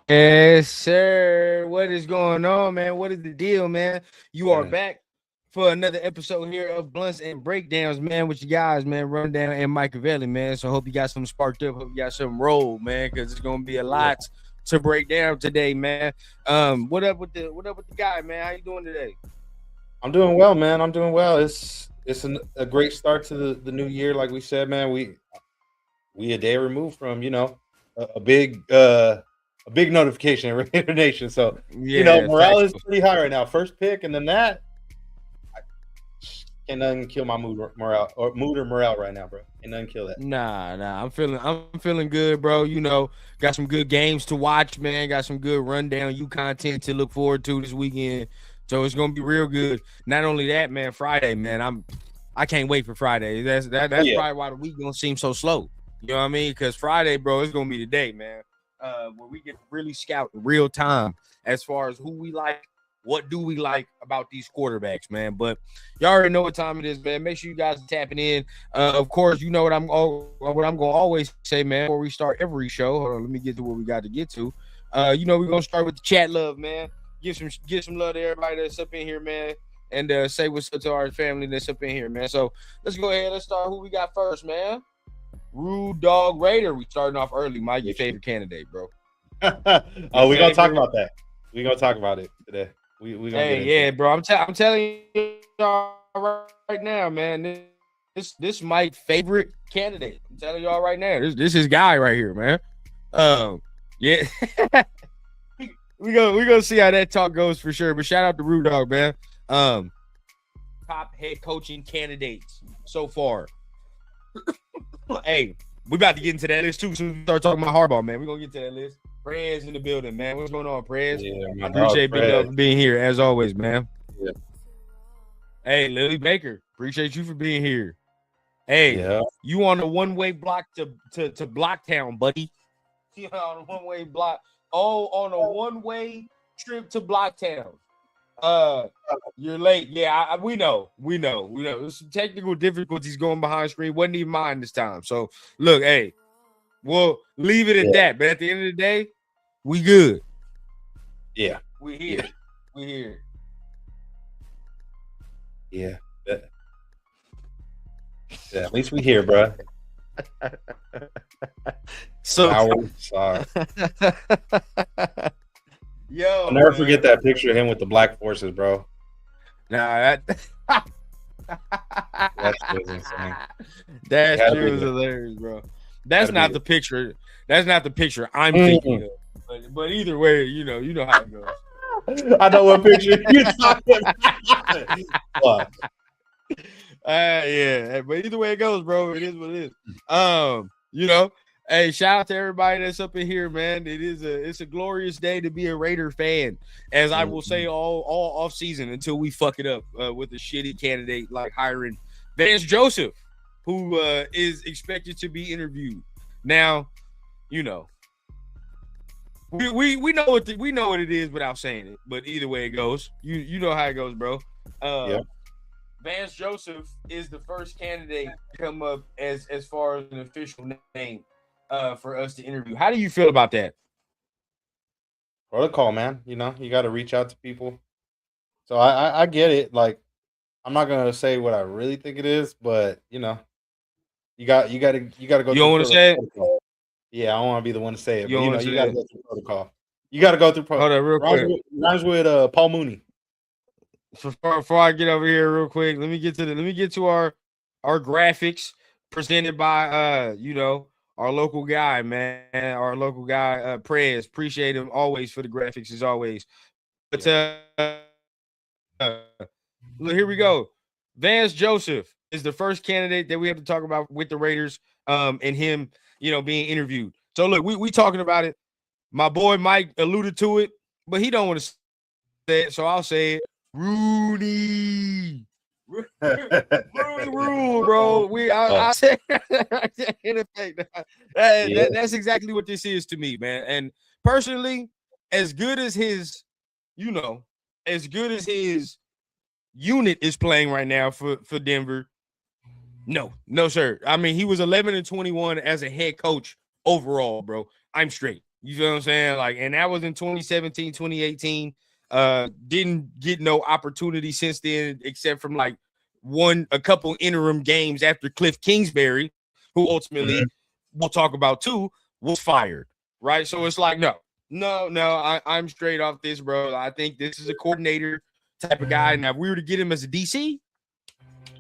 Yes, sir. What is going on, man? What is the deal, man? You are Yeah. back for another episode here of Blunts and Breakdowns, man, with you guys, man, Rundown and Machiavelli, man. So hope you got something sparked up. Hope you got something rolled, man, because it's gonna be a Yeah. lot to break down today, man. What up with the guy, man? How you doing today? I'm doing well, man. I'm doing well. A great start to the new year. Like we said, man, we a day removed from a big notification in Raider Nation. So Yeah, morale is factual. pretty high right now. First pick, and then that can nothing kill my mood or morale right now, bro. Can nothing kill that. Nah. I'm feeling good, bro. Got some good games to watch, man. Got some good rundown you content to look forward to this weekend. So it's gonna be real good. Not only that, man, Friday, man. I can't wait for Friday. Oh That's yeah, probably why the week gonna seem so slow. You know what I mean? Because Friday, bro, it's gonna be the day, man. Where we get to really scout in real time as far as who we like, what do we like about these quarterbacks, man. But y'all already know what time it is, man. Make sure you guys are tapping in. Of course, you know what I'm gonna always say, man. Before we start every show, hold on, let me get to what we got to get to. We're gonna start with the chat love, man. Give some love to everybody that's up in here, man, and say what's up to our family that's up in here, man. So let's go ahead. Let's start. Who we got first, man? Rude Dog Raider. We starting off early. Mike, your favorite candidate, bro. Your oh, we're gonna talk favorite. about that. We're gonna talk about it today. We gonna get Hey, into yeah, it. bro. I'm telling y'all right now, man. This Mike's favorite candidate. I'm telling y'all right now. This is guy right here, man. Yeah. we gonna see how that talk goes for sure. But shout out to Rude Dog, man. Um, Top head coaching candidates so far. Hey, we about to get into that list too. Soon as we start talking about hardball, man. We're gonna get to that list. Prez in the building, man. What's going on, Prez? Yeah, my dog Appreciate Big Dog Fred. for being here as always, man. Yeah. Hey, Lily Baker, appreciate you for being here. Hey, Yeah. you on a one-way block to Blocktown, buddy. You on a one-way block. Oh, on a one-way trip to Blocktown. You're late. Yeah, we know. There's some technical difficulties going behind screen. Wasn't even mine this time. So look, hey, we'll leave it at Yeah. that. But at the end of the day, we good. Yeah. We here. Yeah. We here. Yeah. Yeah. At least we here, bro. So Sorry. yo, I'll never man. forget that picture of him with the black forces, bro. Nah, That shit was insane. that Gotta shit be was there. hilarious, bro. That's Gotta be not there. the picture. That's not the picture I'm thinking Mm. of. But either way, you know how it goes. I know what picture you're talking about. What? Yeah, but either way it goes, bro, it is what it is. Hey, shout out to everybody that's up in here, man. It's a glorious day to be a Raider fan, as I will say all off season until we fuck it up with a shitty candidate like hiring Vance Joseph, who is expected to be interviewed. Now, we know we know what it is without saying it, but either way it goes, you know how it goes, bro. Yeah. Vance Joseph is the first candidate to come up as far as an official name for us to interview. How do you feel about that? Protocol, man. You got to reach out to people. So I get it. Like, I'm not gonna say what I really think it is, but you got to go You through don't want to say it? protocol. Yeah, I don't want to be the one to say it, You but don't want to you say got to it? go through protocol. You got to go through Hold on, real quick. rhymes with Paul Mooney. Before I get over here, real quick, let me get to our graphics presented by our local guy, man, our local guy, Prez. Appreciate him always for the graphics as always. But look, here we go. Vance Joseph is the first candidate that we have to talk about with the Raiders, and him, being interviewed. So look, we talking about it. My boy Mike alluded to it, but he don't want to say it, so I'll say it. Rudy. Rudy Rule, bro. I say in effect. That's exactly what this is to me, man. And personally, as good as his, as good as his unit is playing right now for Denver, no, sir. I mean, he was 11-21 as a head coach overall, bro. I'm straight. You feel what I'm saying? Like, and that was in 2017, 2018. Didn't get no opportunity since then, except from like a couple interim games after Cliff Kingsbury, who ultimately we'll talk about too, was fired. Right. So it's like, I'm straight off this, bro. I think this is a coordinator type of guy. Now, if we were to get him as a DC,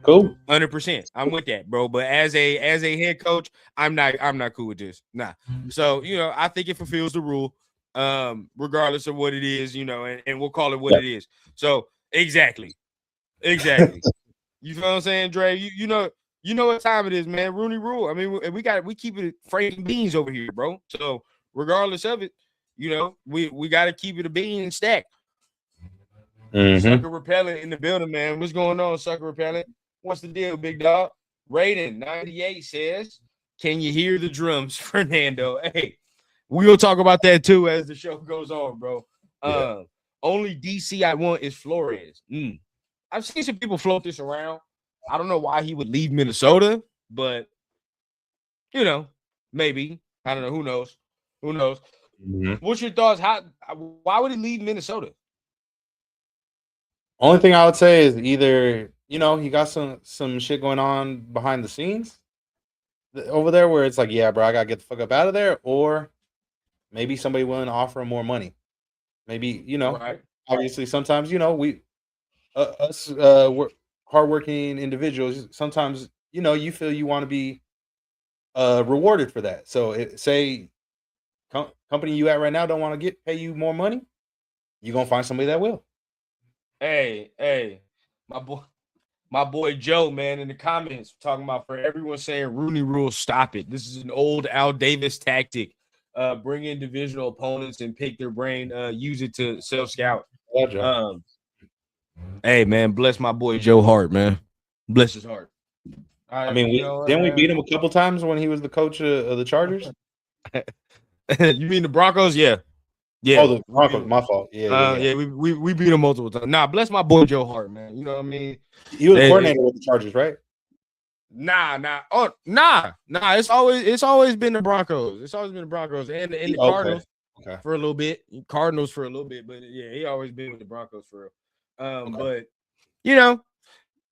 cool, 100%. I'm with that, bro. But as a head coach, I'm not cool with this. Nah. So I think it fulfills the rule, regardless of what it is, and we'll call it what it is. So exactly. You feel what I'm saying, Dre? You know what time it is, man. Rooney Rule. I mean, we keep it Frank beans over here, bro. So regardless of it, we got to keep it a bean and stack. Sucker repellent in the building, man. What's going on, sucker repellent? What's the deal, big dog? Raiden 98 says, "Can you hear the drums, Fernando?" Hey, we'll talk about that too as the show goes on, bro. Only DC I want is Flores. I've seen some people float this around. I don't know why he would leave Minnesota, but maybe. I don't know. Who knows? What's your thoughts? Why would he leave Minnesota? Only thing I would say is either he got some shit going on behind the scenes over there where it's like, yeah, bro, I gotta get the fuck up out of there, or maybe somebody willing to offer him more money. Maybe right. Obviously, sometimes we we're hardworking individuals. Sometimes you feel you want to be rewarded for that. So say company you at right now don't want to pay you more money, you're gonna find somebody that will. Hey, my boy Joe, man, in the comments talking about for everyone saying Rooney Rule, stop it. This is an old Al Davis tactic. Bring in divisional opponents and pick their brain. Use it to self-scout. Hey, man, bless my boy Joe Hart, man. Bless his heart. I mean, didn't we beat him a couple times when he was the coach of the Chargers? You mean the Broncos? Yeah. Oh, the Broncos. My fault. Yeah. We beat him multiple times. Nah, bless my boy Joe Hart, man. You know what I mean? He was coordinator with the Chargers, right? Nah. It's always been the Broncos. It's always been the Broncos and the Cardinals for a little bit. Cardinals for a little bit, but yeah, he always been with the Broncos for real. But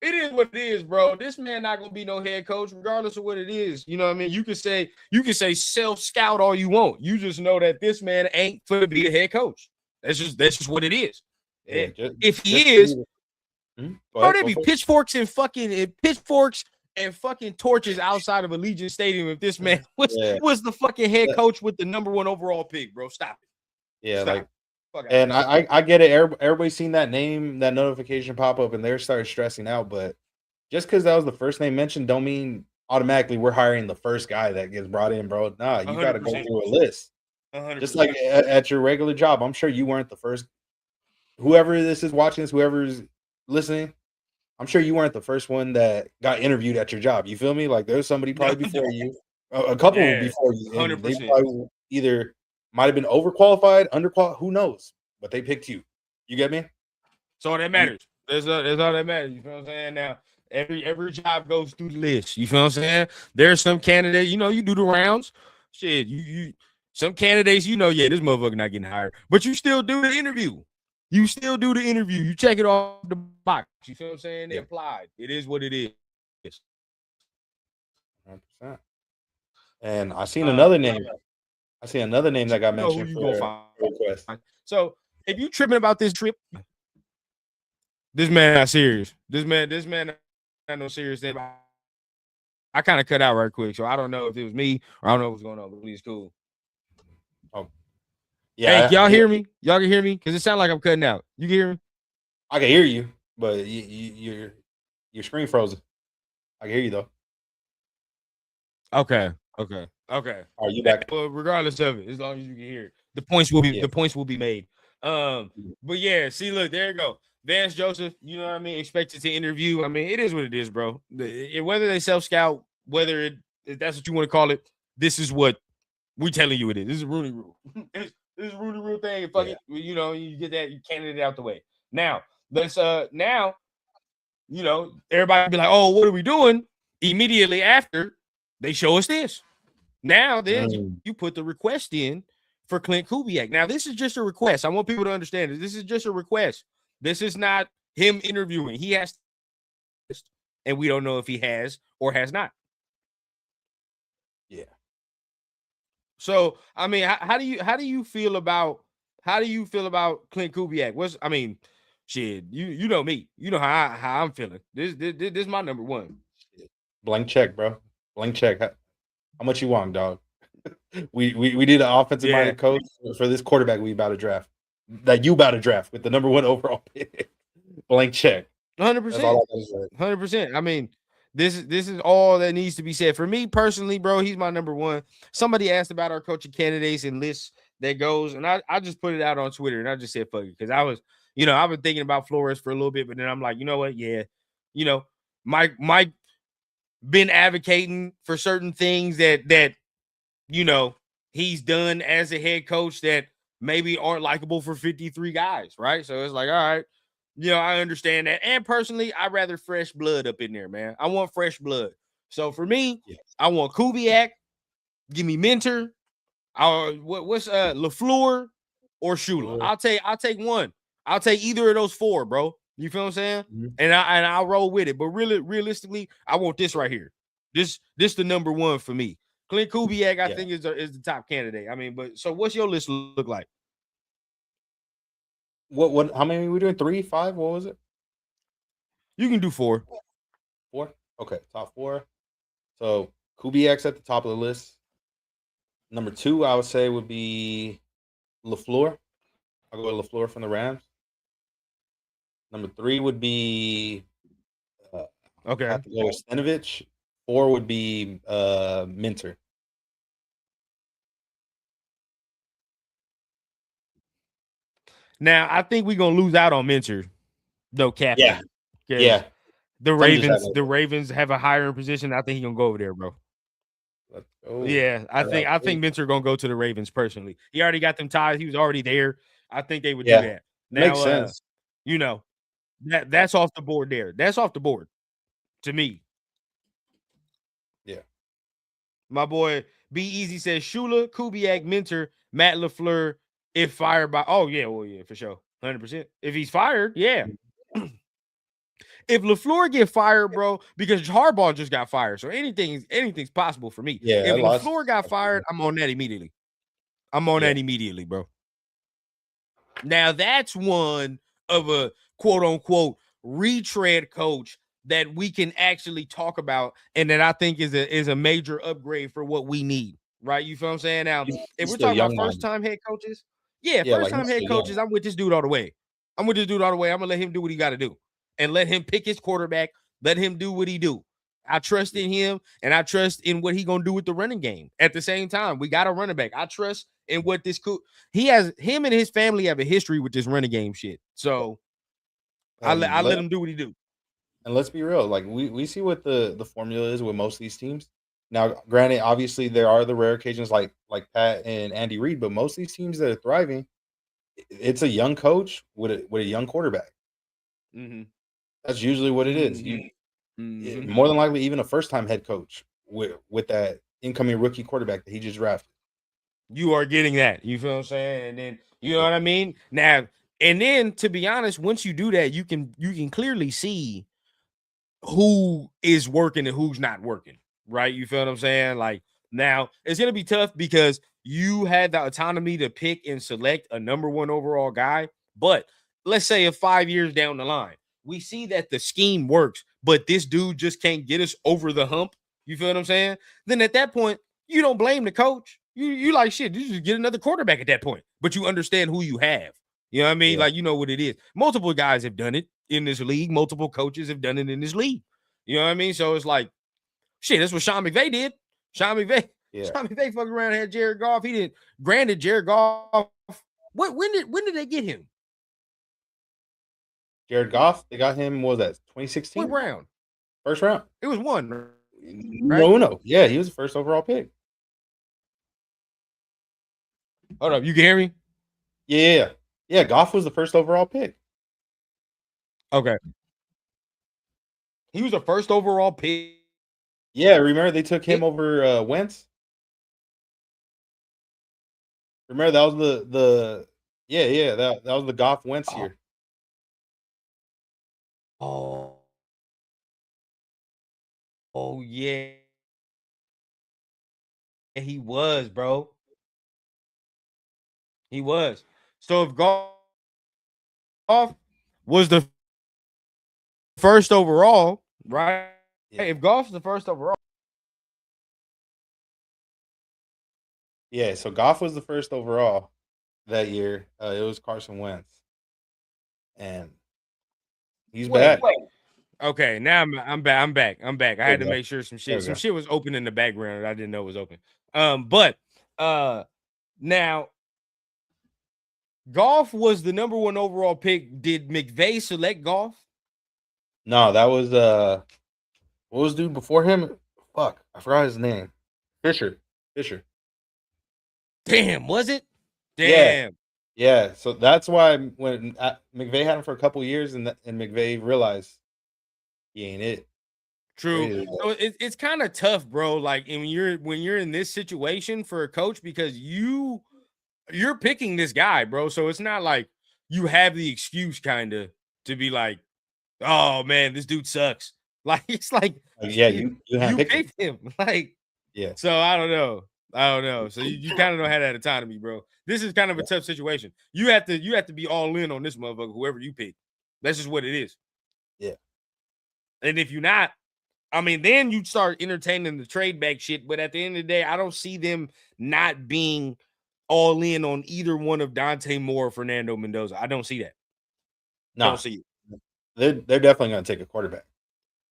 it is what it is, bro. This man not gonna be no head coach, regardless of what it is. You know what I mean? You can say self-scout all you want. You just know that this man ain't for to be a head coach. That's just what it is. Yeah, if he is, there'd be pitchforks and fucking torches outside of Allegiant Stadium if this man was the fucking head coach with the number 1 overall pick, bro. Stop it. Yeah, stop. And I get it. Everybody's seen that name, that notification pop up, and they started stressing out. But just because that was the first name mentioned, don't mean automatically we're hiring the first guy that gets brought in, bro. Nah, you got to go through a list. 100%. Just like at your regular job. I'm sure you weren't the first. Whoever this is watching this, whoever's listening, I'm sure you weren't the first one that got interviewed at your job. You feel me? Like there's somebody probably before you, a couple before you. 100%. They probably either might have been overqualified, underqualified, who knows? But they picked you. You get me? So all that matters. That's all that matters. You feel what I'm saying? Now, every job goes through the list. You feel what I'm saying? There's some candidates, you do the rounds. Shit, you some candidates, this motherfucker not getting hired. But you still do the interview. You check it off the box. You feel what I'm saying? They applied. It is what it is. 100%. And I seen another name. I see another name that got mentioned for a request. So if you tripping about this trip, this man not serious. This man not no serious thing. I kind of cut out right quick, so I don't know if it was me or I don't know what's going on, but please, cool. Oh, yeah. Hey, y'all hear me? Y'all can hear me? Because it sounds like I'm cutting out. You can hear me? I can hear you, but your screen frozen. I can hear you though. Okay. Are you back? Well, regardless of it, as long as you can hear it, the points will be made. But yeah, see, look, there you go. Vance Joseph, you know what I mean? Expected to interview. I mean, it is what it is, bro. Whether they self-scout, if that's what you want to call it, this is what we're telling you it is. This is Rooney Rule. This is Rooney Rule thing. Fuck it. You get that, you candidate out the way. Now, let's everybody be like, oh, what are we doing? Immediately after they show us this. Now then you put the request in for Clint Kubiak. Now, this is just a request. I want people to understand this. This is just a request. This is not him interviewing. He has, and we don't know if he has or has not. Yeah. So, I mean, how do you feel about Clint Kubiak? Shit, you know me. You know how I'm feeling. This is my number one. Blank check, bro. Blank check. How much you want, dog? We need an offensive minded coach for this quarterback we about to draft. That you about to draft with the number 1 overall pick. Blank check. 100%. 100%. I mean, this is all that needs to be said. For me personally, bro, he's my number one. Somebody asked about our coaching candidates and lists that goes, and I just put it out on Twitter, and I just said fuck it, because I've been thinking about Flores for a little bit, but then I'm like, you know what? Yeah, Mike been advocating for certain things that he's done as a head coach that maybe aren't likable for 53 guys, right? So it's like, all right, I understand that. And personally, I'd rather fresh blood up in there, man. I want fresh blood. So for me, I want Kubiak. Give me Mentor. What's LaFleur or Shula? I'll take one. I'll take either of those 4, bro. You feel what I'm saying? Mm-hmm. And I'll roll with it. But really, realistically, I want this right here. This the number one for me. Clint Kubiak, I think is the top candidate. I mean, but so what's your list look like? What? How many are we doing? 3, 5? What was it? You can do 4. 4. Okay, top 4. So Kubiak's at the top of the list. Number 2, I would say, would be LaFleur. I'll go with LaFleur from the Rams. Number 3 would be okay. I have to go with Stenovich. 4 would be Mentor. Now I think we're gonna lose out on Mentor, though. Captain. Yeah. The Ravens have a higher position. I think he's gonna go over there, bro. Yeah, I think Mentor gonna go to the Ravens personally. He already got them ties. He was already there. I think they would do that. Now, makes sense. That's off the board there. That's off the board to me. Yeah. My boy Be Easy says Shula, Kubiak, Mentor, Matt LaFleur. If fired by, for sure, 100%. If he's fired, yeah. If LaFleur get fired, bro, because Harbaugh just got fired, so anything's possible for me. Yeah, if LaFleur got fired, I'm on that immediately. Bro. Now that's one of a quote unquote retread coach that we can actually talk about, and that I think is a major upgrade for what we need. Right? You feel what I'm saying? Now, if we're talking about first time head coaches, first time head coaches, I'm with this dude all the way. I'm gonna let him do what he got to do, and let him pick his quarterback. Let him do what he do. I trust in him, and I trust in what he gonna do with the running game. At the same time, we got a running back. I trust in what this him and his family have a history with this running game shit. So I let him do what he do. And let's be real, like we see what the formula is with most of these teams. Now, granted, obviously there are the rare occasions like Pat and Andy Reid, but most of these teams that are thriving, it's a young coach with a young quarterback. Mm-hmm. That's usually what it is. More than likely, even a first time head coach with that incoming rookie quarterback that he just drafted. You are getting that. You feel what I'm saying? And then you know what I mean? Now, and then to be honest, once you do that, you can clearly see who is working and who's not working. Right? You feel what I'm saying? Like, now it's gonna be tough because you had the autonomy to pick and select a number 1 overall guy. But let's say if 5 years down the line, we see that the scheme works, but this dude just can't get us over the hump. You feel what I'm saying? Then at that point, you don't blame the coach. You like shit. You just get another quarterback at that point, but you understand who you have. You know what I mean? Like, you know what it is. Multiple guys have done it in this league. Multiple coaches have done it in this league. You know what I mean? So it's like, shit, that's what Sean McVay did. Sean McVay fucking around and had Jared Goff. He didn't. Granted, Jared Goff. When did they get him? Jared Goff, they got him. What was that? 2016. What round? First round. It was 1. Right? No. Yeah, he was the first overall pick. Hold up, you can hear me? Yeah. Goff was the first overall pick. Okay. He was the first overall pick. Yeah, remember they took him over Wentz? Remember that was the yeah that was the Goff Wentz year. Oh, oh yeah, he was, bro. He was. So if Goff was the first overall, right? Yeah, If Goff's the first overall, yeah. So Goff was the first overall that year. It was Carson Wentz, and he's back. wait. Okay, now I'm back. I'm back. I There had you to go. make sure some There shit we some go. shit was open in the background that I didn't know was open. But now Goff was the number one overall pick. Did McVay select Goff? No, that was what was dude before him? Fuck, I forgot his name. Fisher. Fisher. Damn, was it? Yeah, Damn. yeah. So that's why when McVay had him for a couple years, and McVay realized he ain't it. True. Traded So him. it's kind of tough, bro. Like, and when you're in this situation for a coach because you're picking this guy, bro. So it's not like you have the excuse kind of to be like, oh man, this dude sucks. Like it's like Yeah, you, you you handpicked him. picked him. Like, Yeah, so I don't know. I don't know. So you kind of don't have that autonomy, bro. This is kind of a yeah, tough situation. You have to be all in on this motherfucker, whoever you pick. That's just what it is. yeah. And if you're not, I mean, then you start entertaining the trade back shit. But at the end of the day, I don't see them not being all in on either one of Dante Moore or Fernando Mendoza. I don't see that. Don't Nah, see it. they're definitely gonna take a quarterback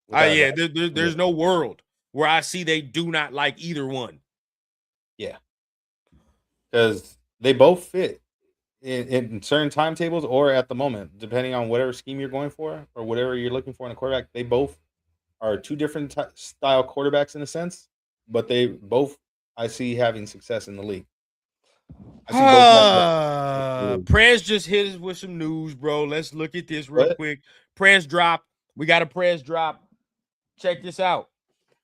without a Yeah, doubt. there's no world where I see they do not like either one. Yeah, because they both fit in certain timetables or at the moment, depending on whatever scheme you're going for or whatever you're looking for in a quarterback. They both are two different style quarterbacks in a sense, but they both I see having success in the league. I see both guys having success in the league. Prez just hit us with some news, bro. Let's look at this real But quick. Prez drop. We got a Prez drop. Check this out.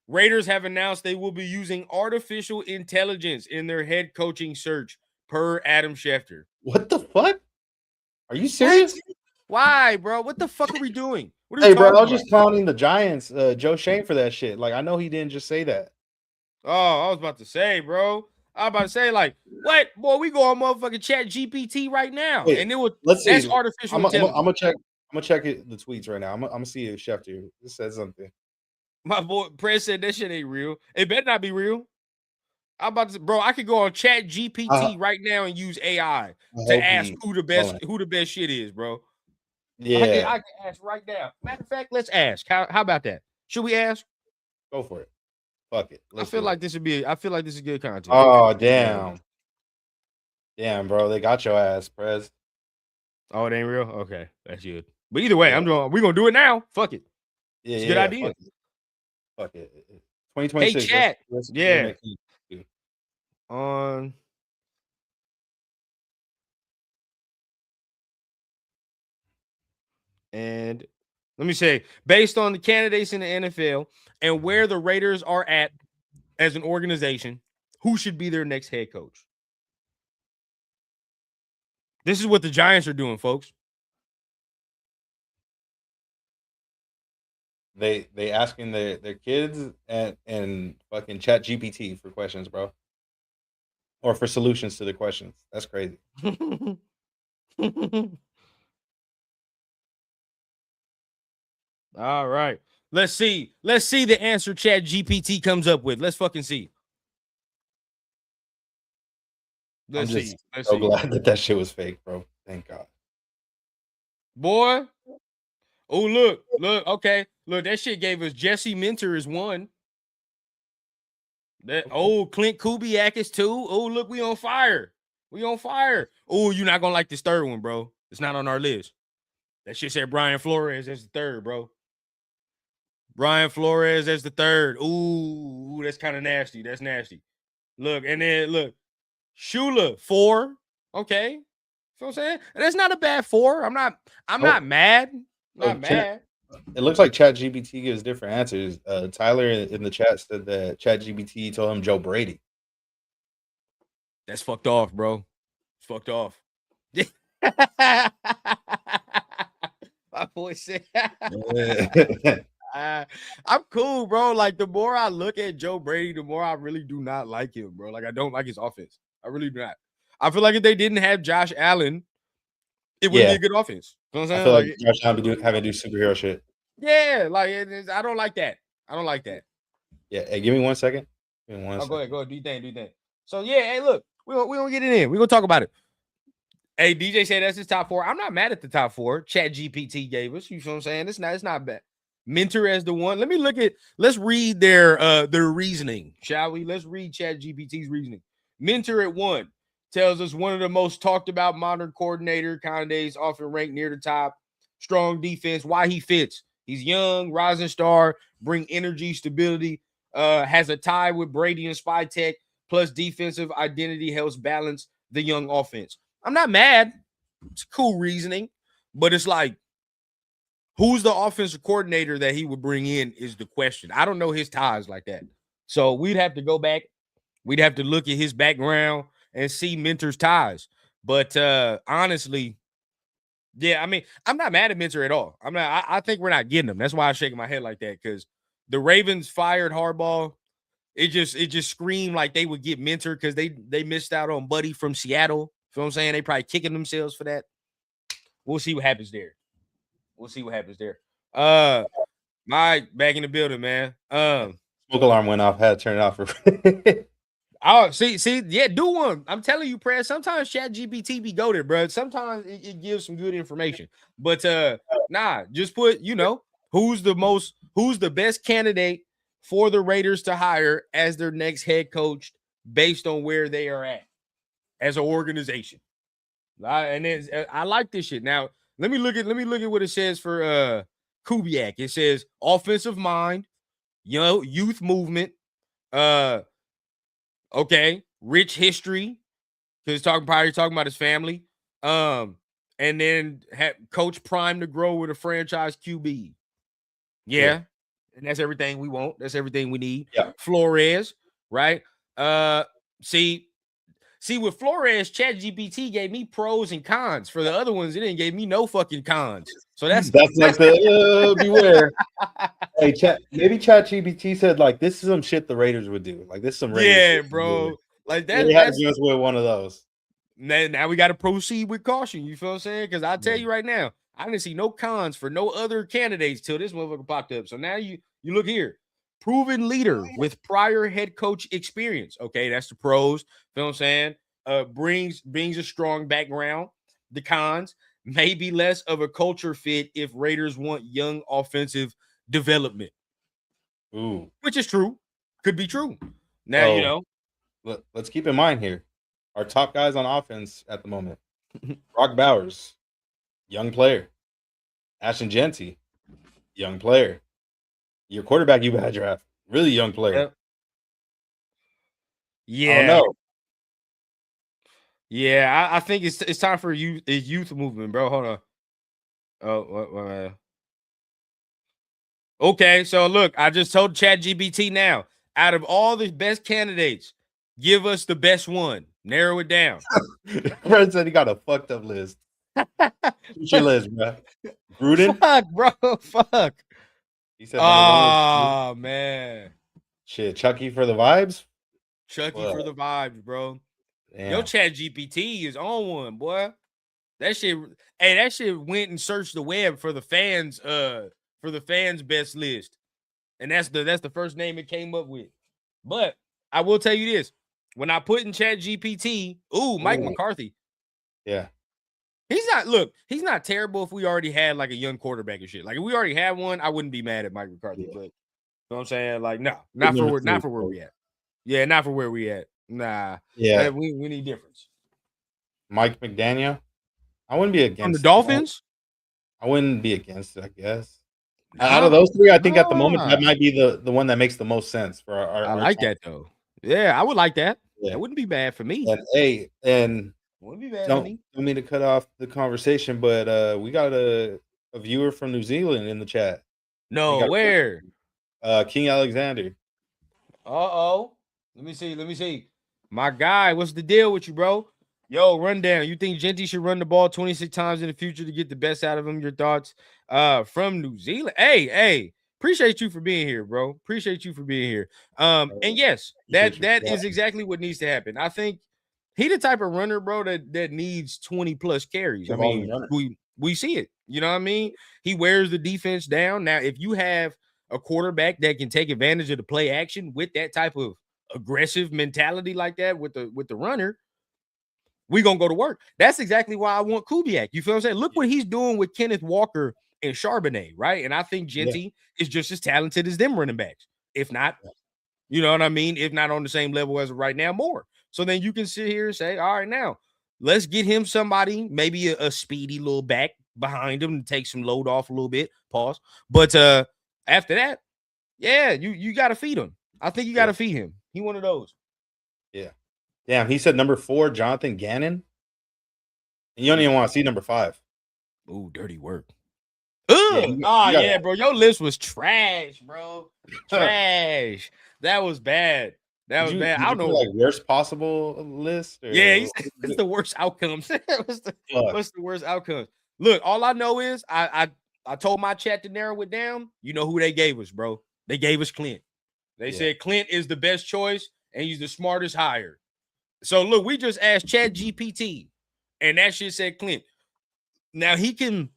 Raiders have announced they will be using artificial intelligence in their head coaching search, per Adam Schefter. what the fuck? Are you What? serious? Why, bro? What the fuck are we doing? What are we Hey, bro, I talking was about? just clowning the Giants, Joe Shane for that shit. Like, I know he didn't just say that. Oh, I was about to say, bro. I was about to say, like, what? Boy, we go on motherfucking chat GPT right now. Wait, And it was let's that's see. artificial I'm intelligence. gonna check. I'm gonna check the tweets right now. I'm gonna see if Schefter says something. My boy Prez said that shit ain't real. It better not be real. I'm about to say, bro, I could go on chat I, GPT right now and use AI I to hope ask he. who the Trolling. best shit is, bro. Yeah, I can ask right now. Matter of fact, let's ask. How about that? Should we ask? go for it. Fuck it. I Let's feel do it. like this would be I feel like this is good content. Oh damn, bro, they got your ass, Prez. Oh, it ain't real? Okay, that's good. But either way, Yeah, we're gonna do it now. Fuck it. yeah, It's a yeah, good yeah. idea. Fuck it. Hey, 2026. chat. Let's Yeah. make it. On and let me say, based on the candidates in the NFL and where the Raiders are at as an organization, who should be their next head coach? This is what the Giants are doing, folks. They asking their kids and fucking chat GPT for questions, bro. Or for solutions to the questions. That's crazy. All right. Let's see. Let's see the answer chat GPT comes up with. Let's fucking see. I'm Let's just see. Let's so see. glad that shit was fake, bro. Thank God. Boy. Oh, look. Look. Okay. Look, that shit gave us Jesse Minter as one. That Clint Kubiak is two. Oh, look, we on fire. We on fire. Oh, you're not gonna like this third one, bro. It's not on our list. That shit said Brian Flores as the third, bro. Brian Flores as the third. Ooh, that's kind of nasty. That's nasty. Look, and then look, Shula, 4. Okay. You know what I'm saying? And that's not a bad 4. I'm not Oh, mad. oh, Not mad. it looks like Chat GPT gives different answers. Tyler in the chat said that Chat GPT told him Joe Brady. That's fucked off, bro. It's fucked off. My boy said, I'm cool, bro. Like, the more I look at Joe Brady, the more I really do not like him, bro. Like, I don't like his offense. I really do not. I feel like if they didn't have Josh Allen, it wouldn't be a good offense. You know what I'm I saying? feel like Josh Allen having to do superhero shit. Yeah, like I don't like that. I don't like that. Yeah, hey, give me 1 second. Give me one Go second. ahead, do you think? So yeah, hey, look, we gonna get it in. We gonna talk about it. Hey, DJ said that's his top 4. I'm not mad at the top 4. Chat GPT gave us. You know what I'm saying? It's not bad. Mentor as the one. Let's read their reasoning, shall we? Let's read Chat GPT's reasoning. Mentor at 1 tells us one of the most talked about modern coordinator candidates, often ranked near the top. Strong defense. Why he fits. He's young, rising star, bring energy, stability, has a tie with Brady and Spy Tech, plus defensive identity helps balance the young offense. I'm not mad. It's cool reasoning, but it's like, who's the offensive coordinator that he would bring in is the question. I don't know his ties like that. So we'd have to go back. We'd have to look at his background and see Mentor's ties. But honestly, yeah, I mean, I'm not mad at Mentor at all. I think we're not getting him. That's why I'm shaking my head like that, because the Ravens fired Harbaugh. It just screamed like they would get Mentor because they missed out on Buddy from Seattle. You know what I'm saying? They probably kicking themselves for that. We'll see what happens there. Mike, back in the building, man. Smoke alarm went off. Had to turn it off. Oh, see, yeah, do one. I'm telling you, Prez, sometimes Chat GPT be goated, bro. Sometimes it gives some good information. But just put, who's the best candidate for the Raiders to hire as their next head coach based on where they are at as an organization. I like this shit. Now, let me look at what it says for Kubiak. It says offensive mind, youth movement, okay, rich history, because probably talking about his family. And then coach prime to grow with a franchise QB. Yeah. And that's everything we want. That's everything we need. Yeah. Flores, right? See, with Flores, ChatGPT gave me pros and cons. For the other ones, it didn't give me no fucking cons. So that's like the beware. Hey, maybe ChatGPT said like this is some shit the Raiders would do. Like this is some Raiders shit bro. Like that's just with one of those. Now we got to proceed with caution. You feel what I'm saying? Because I'll tell you right now, I didn't see no cons for no other candidates till this motherfucker popped up. So now you look here. Proven leader with prior head coach experience. Okay, that's the pros. Feel what I'm saying? Brings a strong background. The cons, maybe less of a culture fit if Raiders want young offensive development. Ooh. Which is true. Could be true. Now, let's keep in mind here. Our top guys on offense at the moment. Brock Bowers, young player. Ashton Genty, young player. Your quarterback you had draft, really young player. Yeah. I don't know. Yeah, I think it's time for youth movement, bro. Hold on. Oh, okay, so look, I just told ChatGPT now. Out of all the best candidates, give us the best one. Narrow it down. Fred said he got a fucked up list. What's your list, bro? Gruden? Fuck, bro. Fuck. He said, oh, man. Shit, Chucky for the vibes? Chucky for the vibes, bro. Damn. Your ChatGPT is on one, boy. That shit went and searched the web for the fans' best list. And that's the first name it came up with. But I will tell you this. When I put in ChatGPT, Mike McCarthy. Yeah. He's not terrible if we already had like a young quarterback and shit. Like if we already had one, I wouldn't be mad at Mike McCarthy. Yeah. But you know what I'm saying? Like, no, not for where we at. Yeah, not for where we at. Nah. Yeah. We need difference. Mike McDaniel. I wouldn't be against from the Dolphins. I wouldn't be against it, I guess. Out of those three, I think at the moment that might be the one that makes the most sense for our I like that though. Yeah, I would like that. Yeah. That wouldn't be bad for me. And wouldn't be bad don't for me. Don't mean to cut off the conversation, but we got a viewer from New Zealand in the chat. No, where? King Alexander. Let me see. My guy, what's the deal with you, bro? Yo, rundown. You think Genty should run the ball 26 times in the future to get the best out of him? Your thoughts? From New Zealand. Hey, appreciate you for being here, bro. Appreciate you for being here. And yes, that is exactly what needs to happen. I think he the type of runner, bro, that needs 20 plus carries. I mean, we see it. You know what I mean? He wears the defense down. Now, if you have a quarterback that can take advantage of the play action with that type of aggressive mentality like that with the runner, we're gonna go to work. That's exactly why I want Kubiak. You feel what I'm saying? Look what he's doing with Kenneth Walker and Charbonnet, right? And I think Genty is just as talented as them running backs, if not, you know what I mean? If not on the same level as right now, more. So then you can sit here and say, all right, now let's get him somebody, maybe a speedy little back behind him to take some load off a little bit. Pause. But after that, yeah, you got to feed him. I think you got to feed him. He one of those. Yeah. Damn, he said number 4, Jonathan Gannon. And you don't even want to see number 5. Ooh, dirty work. Yeah, bro. Your list was trash, bro. Trash. That was bad. That was bad. I don't know. Like worst possible list? Or yeah, it's the worst outcomes. what's the worst outcomes? Look, all I know is I told my chat to narrow it down. You know who they gave us, bro? They gave us Clint. They said Clint is the best choice and he's the smartest hire. So look, we just asked Chat GPT, and that shit said Clint. Now he can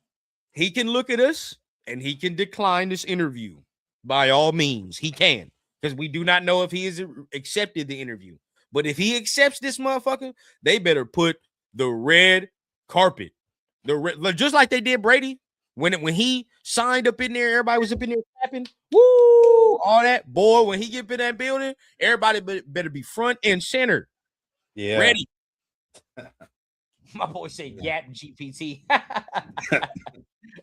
look at us and he can decline this interview by all means. He can, because we do not know if he has accepted the interview. But if he accepts this motherfucker, they better put the red carpet, just like they did Brady when he signed up in there. Everybody was up in there clapping, woo, all that. Boy, when he get in that building, everybody better be front and center. Yeah. Ready. My boy said Yap GPT.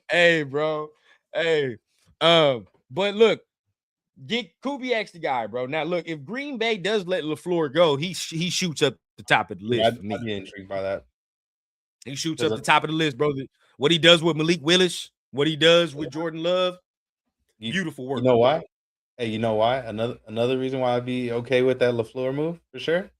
Hey, bro. Hey. But look, get Kubiak's the guy, bro. Now, look, if Green Bay does let LaFleur go, he shoots up the top of the list. I'd be intrigued by that. He shoots up the top of the list, bro. What he does with Malik Willis, what he does with Jordan Love, beautiful work. You know why? Hey, you know why? Another reason why I'd be okay with that LaFleur move for sure.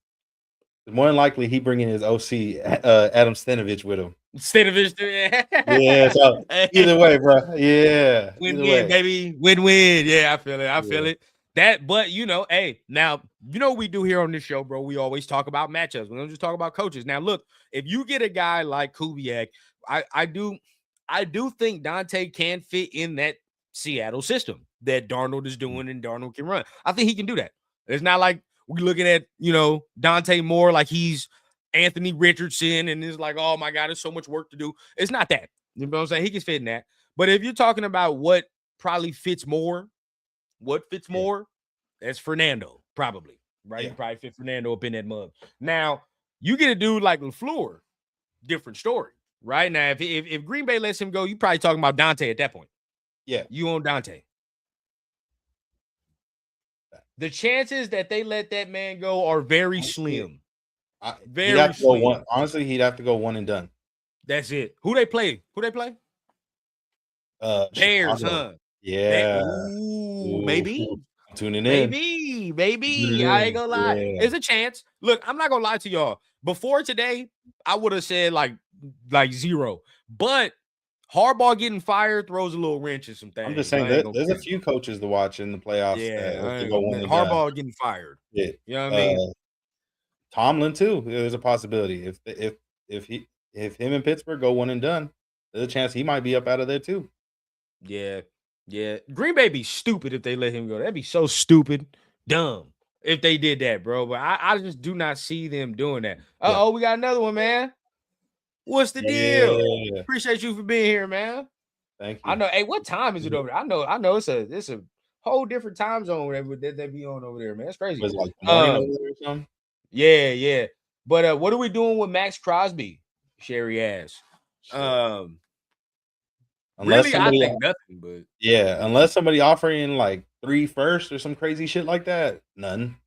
More than likely, he bringing his OC Adam Stenovich with him. Stenovich, yeah. So either way, bro. Yeah, win-win, baby, win-win. Yeah, I feel it. I feel it. That, but you know, hey, now you know what we do here on this show, bro. We always talk about matchups. We don't just talk about coaches. Now, look, if you get a guy like Kubiak, I do think Dante can fit in that Seattle system that Darnold is doing and Darnold can run. I think he can do that. It's not like we're looking at, you know, Dante Moore like he's Anthony Richardson and it's like, oh my God, there's so much work to do. It's not that. You know what I'm saying? He can fit in that. But if you're talking about what probably fits more, that's Fernando, probably. Right? You probably fit Fernando up in that mug. Now, you get a dude like LaFleur, different story. Right? Now, if Green Bay lets him go, you probably talking about Dante at that point. Yeah. You own Dante. The chances that they let that man go are very slim. Very slim. Honestly, he'd have to go one and done. That's it. Who they play? Bears, huh? Yeah. Maybe. I'm tuning in. Maybe. I ain't gonna lie. Yeah. There's a chance. Look, I'm not gonna lie to y'all. Before today, I would have said like 0. But Harbaugh getting fired throws a little wrench in some things. I'm just saying there's a few coaches to watch in the playoffs. Yeah, Harbaugh getting fired. Yeah, you know what I mean. Tomlin too. There's a possibility if him and Pittsburgh go one and done, there's a chance he might be up out of there too. Yeah. Green Bay be stupid if they let him go. That'd be so stupid, dumb if they did that, bro. But I just do not see them doing that. We got another one, man. What's the deal? Yeah. Appreciate you for being here, man. Thank you. I know. Hey, what time is it over there? I know it's a whole different time zone that they be on over there, man. It's crazy. It's like morning over there or something? Yeah. But what are we doing with Max Crosby? Sherry asks. Really, I think nothing. But unless somebody offering like 3 firsts or some crazy shit like that, none.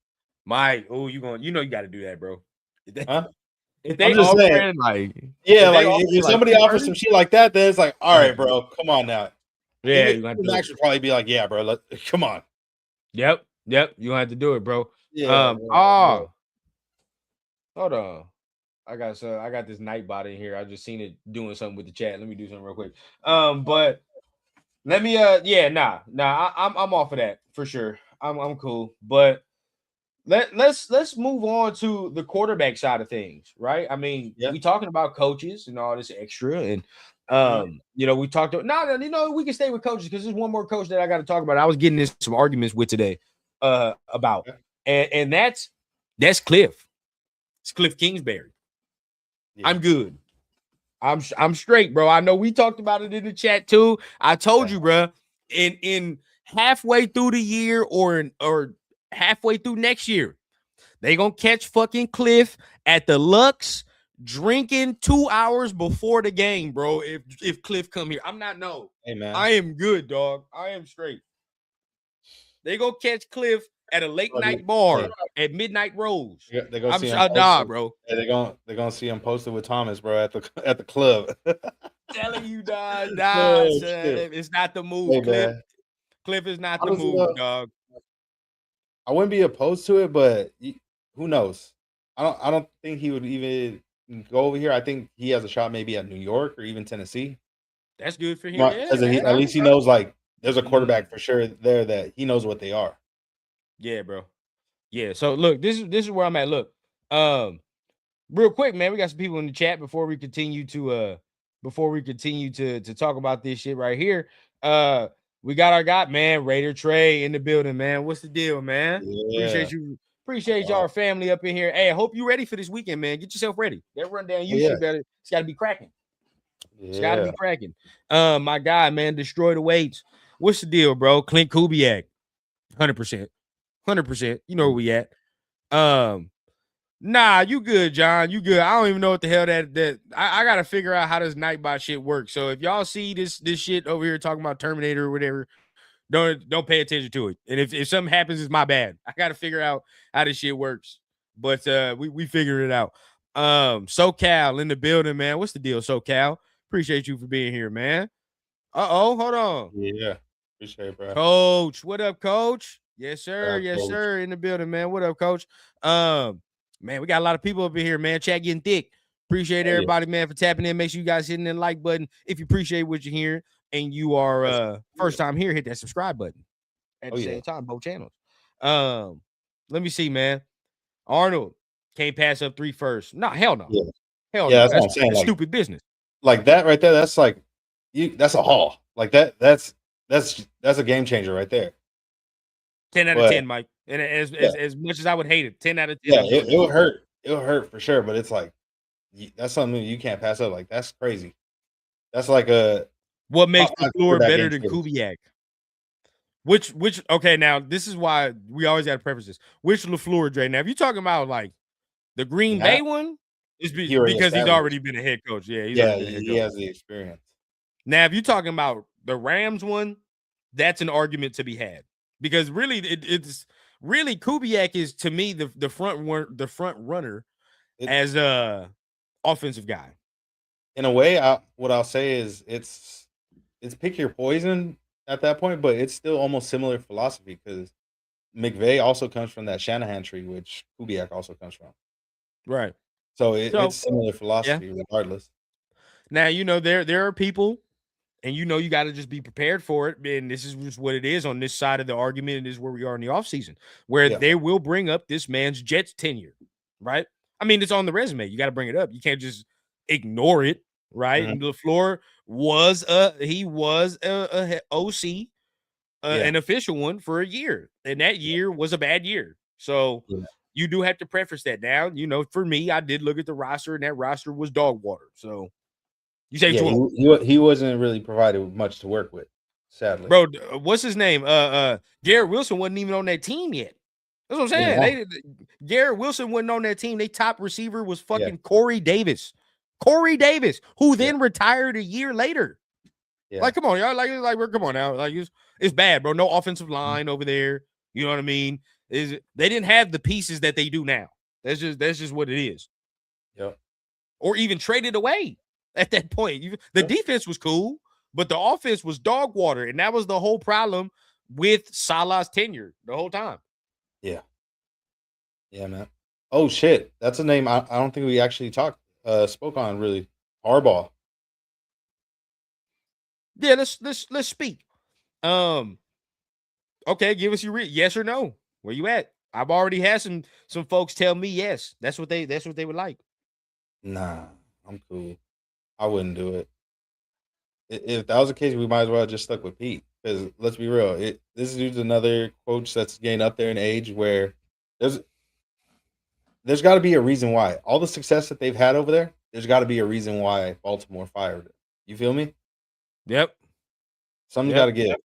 You got to do that, bro. Huh? If they offering if somebody offers some shit like that, then it's like, all right, bro, come on now. Yeah, Max would probably be like, yeah, bro, come on. Yep, you have to do it, bro. Yeah. Hold on. I got this Nightbot in here. I just seen it doing something with the chat. Let me do something real quick. But let me I'm off of that for sure. I'm cool. But let's move on to the quarterback side of things, right? I mean, Yeah. we talking about coaches and all this extra, and Mhm. we talked about we can stay with coaches because there's one more coach that I got to talk about. I was getting in some arguments with today about, Yeah. and that's Cliff. It's Cliff Kingsbury. Yeah. I'm good. I'm straight, bro. I know we talked about it in the chat too. I told you, bro, in halfway through the year or halfway through next year, they gonna catch fucking Cliff at the Lux drinking 2 hours before the game, bro. If Cliff come here, I'm not no. Hey man. I am good, dog. I am straight. They gonna catch Cliff at a late night bar at Midnight Rose. Yeah, they're gonna I'm see him sure, nah, posted. bro. Yeah, they're gonna see him posted with Thomas, bro, at the club. Telling you, dog, Oh, shit. it's not the move, Hey Cliff. man. Cliff is not the Honestly, move, dog. I wouldn't be opposed to it, but who knows? I don't think he would even go over here. I think he has a shot maybe at New York or even Tennessee. That's good for him. Yeah, Because man. at least he knows like there's a quarterback for sure there that he knows what they are. Yeah, bro. Yeah. So look, this is where I'm at. Look, real quick, man. We got some people in the chat before we continue to talk about this shit right here. We got our guy, man, Raider Trey in the building, man. What's the deal, man? Yeah. Appreciate you. Appreciate y'all family up in here. Hey, I hope you ready for this weekend, man. Get yourself ready. That rundown you shit better. It's got to be cracking. It's got to be cracking. My guy, man, destroy the weights. What's the deal, bro? Clint Kubiak, 100%, 100%. You know where we at. Nah, you good, John. You good. I don't even know what the hell that I gotta figure out how this Nightbot shit works. So if y'all see this shit over here talking about Terminator or whatever, don't pay attention to it. And if something happens, it's my bad. I gotta figure out how this shit works. But we figured it out. SoCal in the building, man. What's the deal, SoCal? Appreciate you for being here, man. Hold on. Yeah. Appreciate it, bro. Coach, what up, Coach? Yes, sir. Yes, Coach. sir. In the building, man. What up, Coach? Man, we got a lot of people up in here, man. Chat getting thick. Appreciate everybody, man, for tapping in. Make sure you guys hitting that like button. If you appreciate what you're hearing and you are first time here, hit that subscribe button at the same time, both channels. Let me see, man. Arnold can't pass up 3 first. No, hell no. Yeah. Hell Yeah, no. that's what I'm saying. That's Like, stupid business. Like that right there, that's like that's a haul. Like that's a game changer right there. 10 out of 10, Mike. And as much as I would hate it, 10 out of 10. Yeah, it would hurt. It would hurt for sure, but it's like that's something you can't pass up. Like that's crazy. That's like what makes LaFleur better than Kubiak? Which okay, now this is why we always got to preface this. Which LaFleur, Dre? Now, if you're talking about like the Green Bay one, it's because he's already been a head coach. Yeah, he has the experience. Now, if you're talking about the Rams one, that's an argument to be had. Because really, it's really Kubiak is to me the front runner as a offensive guy. In a way, what I'll say is it's pick your poison at that point, but it's still almost similar philosophy because McVay also comes from that Shanahan tree, which Kubiak also comes from. Right. So it's similar philosophy regardless. Now, there are people, and you got to just be prepared for it. And this is just what it is on this side of the argument. And this is where we are in the offseason, where they will bring up this man's Jets tenure, right? I mean, it's on the resume. You got to bring it up. You can't just ignore it, right? And LaFleur was a OC, an official one for a year. And that year was a bad year. So you do have to preface that down. For me, I did look at the roster, and that roster was dog water. So you say he wasn't really provided with much to work with, sadly. Bro, what's his name? Garrett Wilson wasn't even on that team yet. That's what I'm saying. Garrett Wilson wasn't on that team. Their top receiver was fucking Corey Davis. Corey Davis, who then retired a year later. Yeah. Like, come on, y'all. Come on now. Like, it's bad, bro. No offensive line over there. You know what I mean? They didn't have the pieces that they do now. That's just what it is. Yep. Or even traded away at that point. The defense was cool, but the offense was dog water, and that was the whole problem with Salah's tenure the whole time. Yeah. Yeah, man. Oh shit, that's a name I don't think we actually spoke on really. Harbaugh. Yeah, let's speak. Okay, give us your yes or no. Where you at? I've already had some folks tell me yes. That's what they would like. Nah, I'm cool. I wouldn't do it. If that was the case, we might as well just stuck with Pete. Because let's be real, this dude's another coach that's getting up there in age where there's there's got to be a reason why all the success that they've had over there. There's got to be a reason why Baltimore fired him. You feel me? Yep. Something's got to give.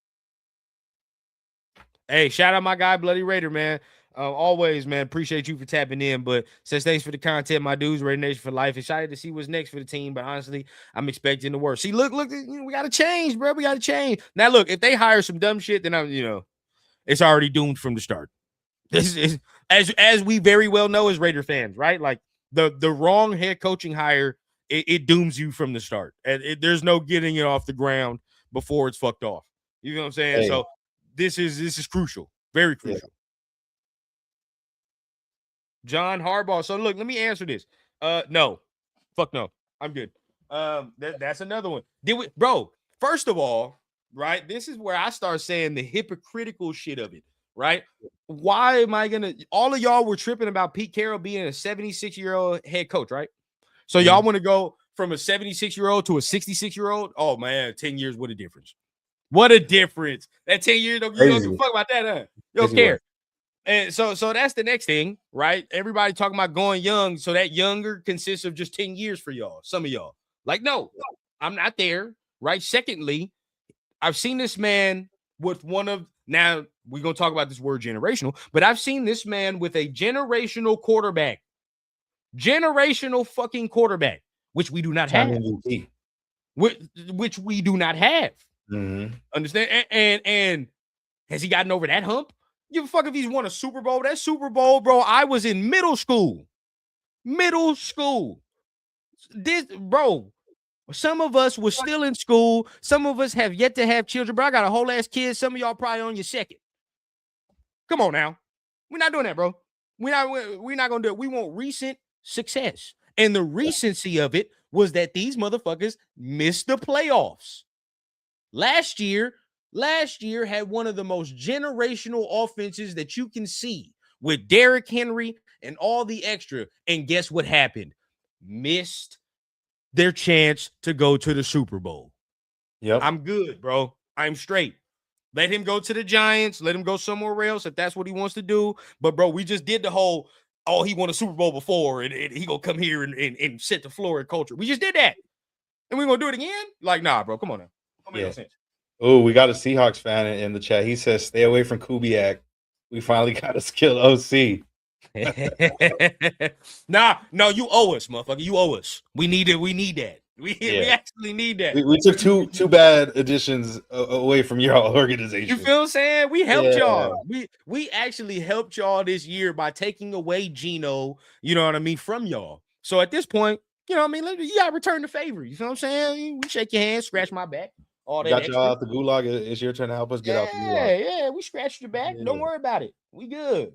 Hey, shout out my guy, Bloody Raider, man. Always, man. Appreciate you for tapping in. But says thanks for the content, my dudes. Raider Nation for life. Excited to see what's next for the team. But honestly, I'm expecting the worst. See, look, we got to change, bro. We got to change. Now, look, if they hire some dumb shit, then it's already doomed from the start. This is as we very well know as Raider fans, right? Like the wrong head coaching hire, it dooms you from the start. And there's no getting it off the ground before it's fucked off. You know what I'm saying? Hey. So this is crucial, very crucial. Yeah. John Harbaugh. So look, let me answer this. No, fuck no, I'm good. That's another one. Bro? First of all, right? This is where I start saying the hypocritical shit of it. Right? Why am I gonna? All of y'all were tripping about Pete Carroll being a 76-year-old head coach, right? So y'all want to go from a 76-year-old to a 66-year-old? Oh man, 10 years, what a difference! What a difference! That 10 years, you don't give a fuck about that, huh? You don't care. And so that's the next thing, right? Everybody talking about going young, so that younger consists of just 10 years for y'all. Some of y'all, like, no, I'm not there, right? Secondly, I've seen this man with now we're going to talk about this word generational, but I've seen this man with a generational quarterback. Generational fucking quarterback, which we do not have. Which we do not have. Mm-hmm. Understand? And has he gotten over that hump? Give a fuck if he's won a Super Bowl. That Super Bowl, bro, I was in middle school. This, bro, some of us were still in school. Some of us have yet to have children, bro. I got a whole ass kid. Some of y'all probably on your second. Come on now. We're not doing that, bro. We're not going to do it. We want recent success. And the recency of it was that these motherfuckers missed the playoffs. Last year had one of the most generational offenses that you can see with Derrick Henry and all the extra. And guess what happened? Missed their chance to go to the Super Bowl. Yep. I'm good, bro. I'm straight. Let him go to the Giants. Let him go somewhere else if that's what he wants to do. But, bro, we just did the whole, he won a Super Bowl before, and he going to come here and set the floor and culture. We just did that. And we're going to do it again? Like, nah, bro. Come on now. Don't make no sense. Oh, we got a Seahawks fan in the chat. He says, stay away from Kubiak. We finally got a skilled OC. No, you owe us, motherfucker. You owe us. We need it. We need that. We actually need that. We took two bad additions away from your organization. You feel what I'm saying? We helped y'all. We actually helped y'all this year by taking away Geno, you know what I mean, from y'all. So at this point, you know what I mean, you gotta return the favor. You feel what I'm saying? We shake your hand, scratch my back. All that. Got y'all out the gulag. It's your turn to help us get out the gulag. Yeah, we scratched your back. Don't worry about it. We good.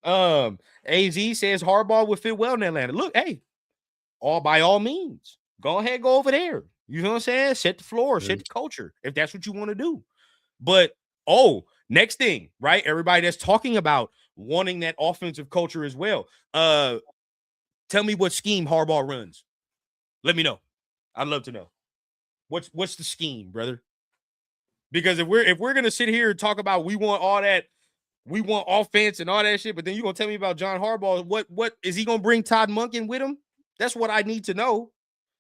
AZ says Harbaugh would fit well in Atlanta. Look, hey, by all means, go ahead, go over there. You know what I'm saying? Set the floor, set the culture, if that's what you want to do. But next thing, right? Everybody that's talking about wanting that offensive culture as well. Tell me what scheme Harbaugh runs. Let me know. I'd love to know. What's the scheme, brother? Because if we're gonna sit here and talk about we want all that. We want offense and all that shit, but then you're going to tell me about John Harbaugh. What is he going to bring Todd Monken with him? That's what I need to know.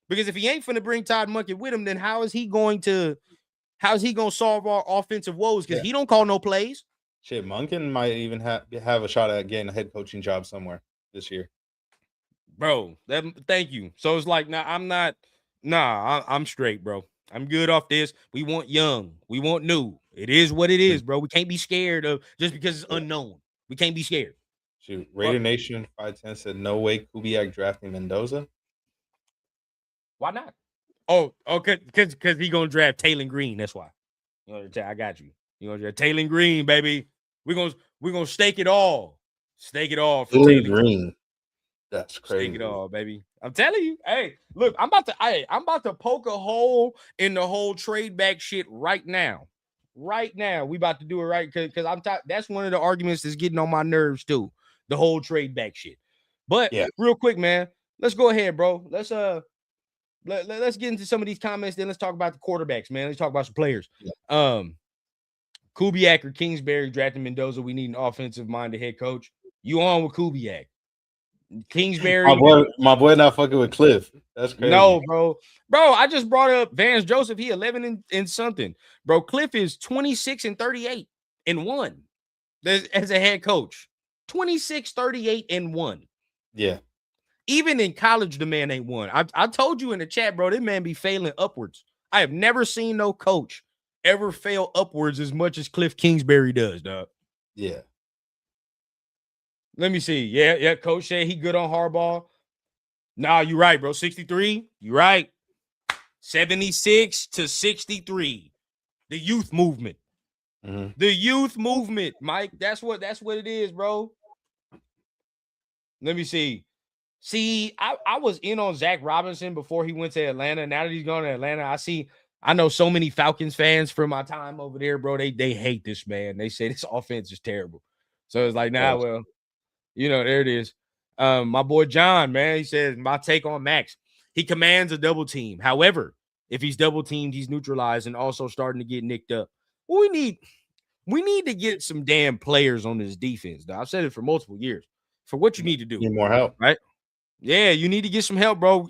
Because if he ain't finna bring Todd Monken with him, then how's he going to solve our offensive woes? Because he don't call no plays. Shit, Monken might even have a shot at getting a head coaching job somewhere this year. Bro, thank you. So it's like, I'm straight, bro. I'm good off this. We want young. We want new. It is what it is, bro. We can't be scared of just because it's unknown. We can't be scared. Shoot, Raider Nation 510 said no way Kubiak drafting Mendoza. Why not? Because he gonna draft Taylor Green. That's why. I got you. You gonna draft Taylor Green, baby. We're gonna stake it all. Stake it all for Taylor Green. That's Just take crazy. it all, baby. I'm telling you. Hey, look, I'm about to poke a hole in the whole trade back shit right now. Right now, we about to do it right because that's one of the arguments that's getting on my nerves too. The whole trade back shit. But Yeah. real quick, man, let's go ahead, bro. Let's let's get into some of these comments. Then let's talk about the quarterbacks, man. Let's talk about some players. Yeah. Kubiak or Kingsbury drafting Mendoza. We need an offensive minded head coach. You on with Kubiak? Kingsbury. My boy not fucking with Cliff. That's crazy. No, bro. I just brought up Vance Joseph. He 11 and something. Bro, Cliff is 26 and 38 and 1 as a head coach. 26, 38 and 1. Yeah. Even in college, the man ain't won. I told you in the chat, bro, this man be failing upwards. I have never seen no coach ever fail upwards as much as Cliff Kingsbury does, dog. Yeah. Let me see. Yeah. Coach said he good on Harbaugh. Nah, you're right, bro. 63. You're right. 76 to 63. The youth movement. Mm-hmm. The youth movement, Mike. That's what it is, bro. Let me see. See, I was in on Zach Robinson before he went to Atlanta. Now that he's gone to Atlanta, I know so many Falcons fans from my time over there, bro. They hate this man. They say this offense is terrible. So it's like, nah, well, there it is. My boy John, man, he says my take on Max. He commands a double team. However, if he's double teamed, he's neutralized and also starting to get nicked up. Well, we need to get some damn players on this defense. Though. I've said it for multiple years. For what you need to do, need more help, right? Yeah, you need to get some help, bro.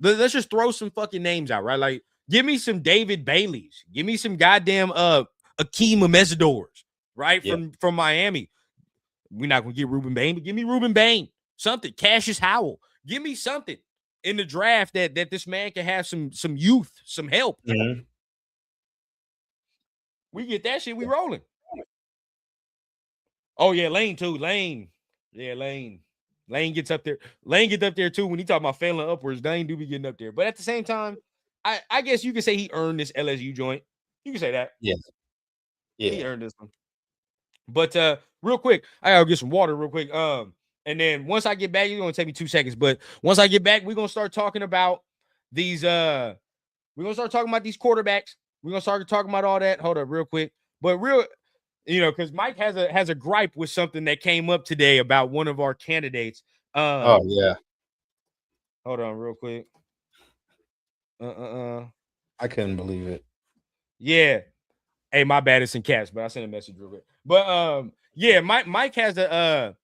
Let's just throw some fucking names out, right? Like, give me some David Baileys. Give me some goddamn Akeem Amezadors, right? From Miami. We're not gonna get Ruben Bain, but give me Ruben Bain. Something. Cassius Howell. Give me something in the draft that this man can have some youth, some help. Mm-hmm. We get that shit, we rolling. Oh, yeah, Lane too. Lane. Yeah, Lane. Lane gets up there. Lane gets up there too. When he talk about failing upwards, Lane do be getting up there. But at the same time, I guess you could say he earned this LSU joint. You can say that. Yeah. He earned this one. But real quick, I gotta get some water real quick. And then once I get back, it's gonna take me 2 seconds. But once I get back, we're gonna start talking about these. We're gonna start talking about these quarterbacks. We're gonna start talking about all that. Hold up, real quick. But because Mike has a gripe with something that came up today about one of our candidates. Oh yeah. Hold on, real quick. I couldn't believe it. Yeah. Hey, my bad. It's in caps, but I sent a message real quick. But yeah, Mike has a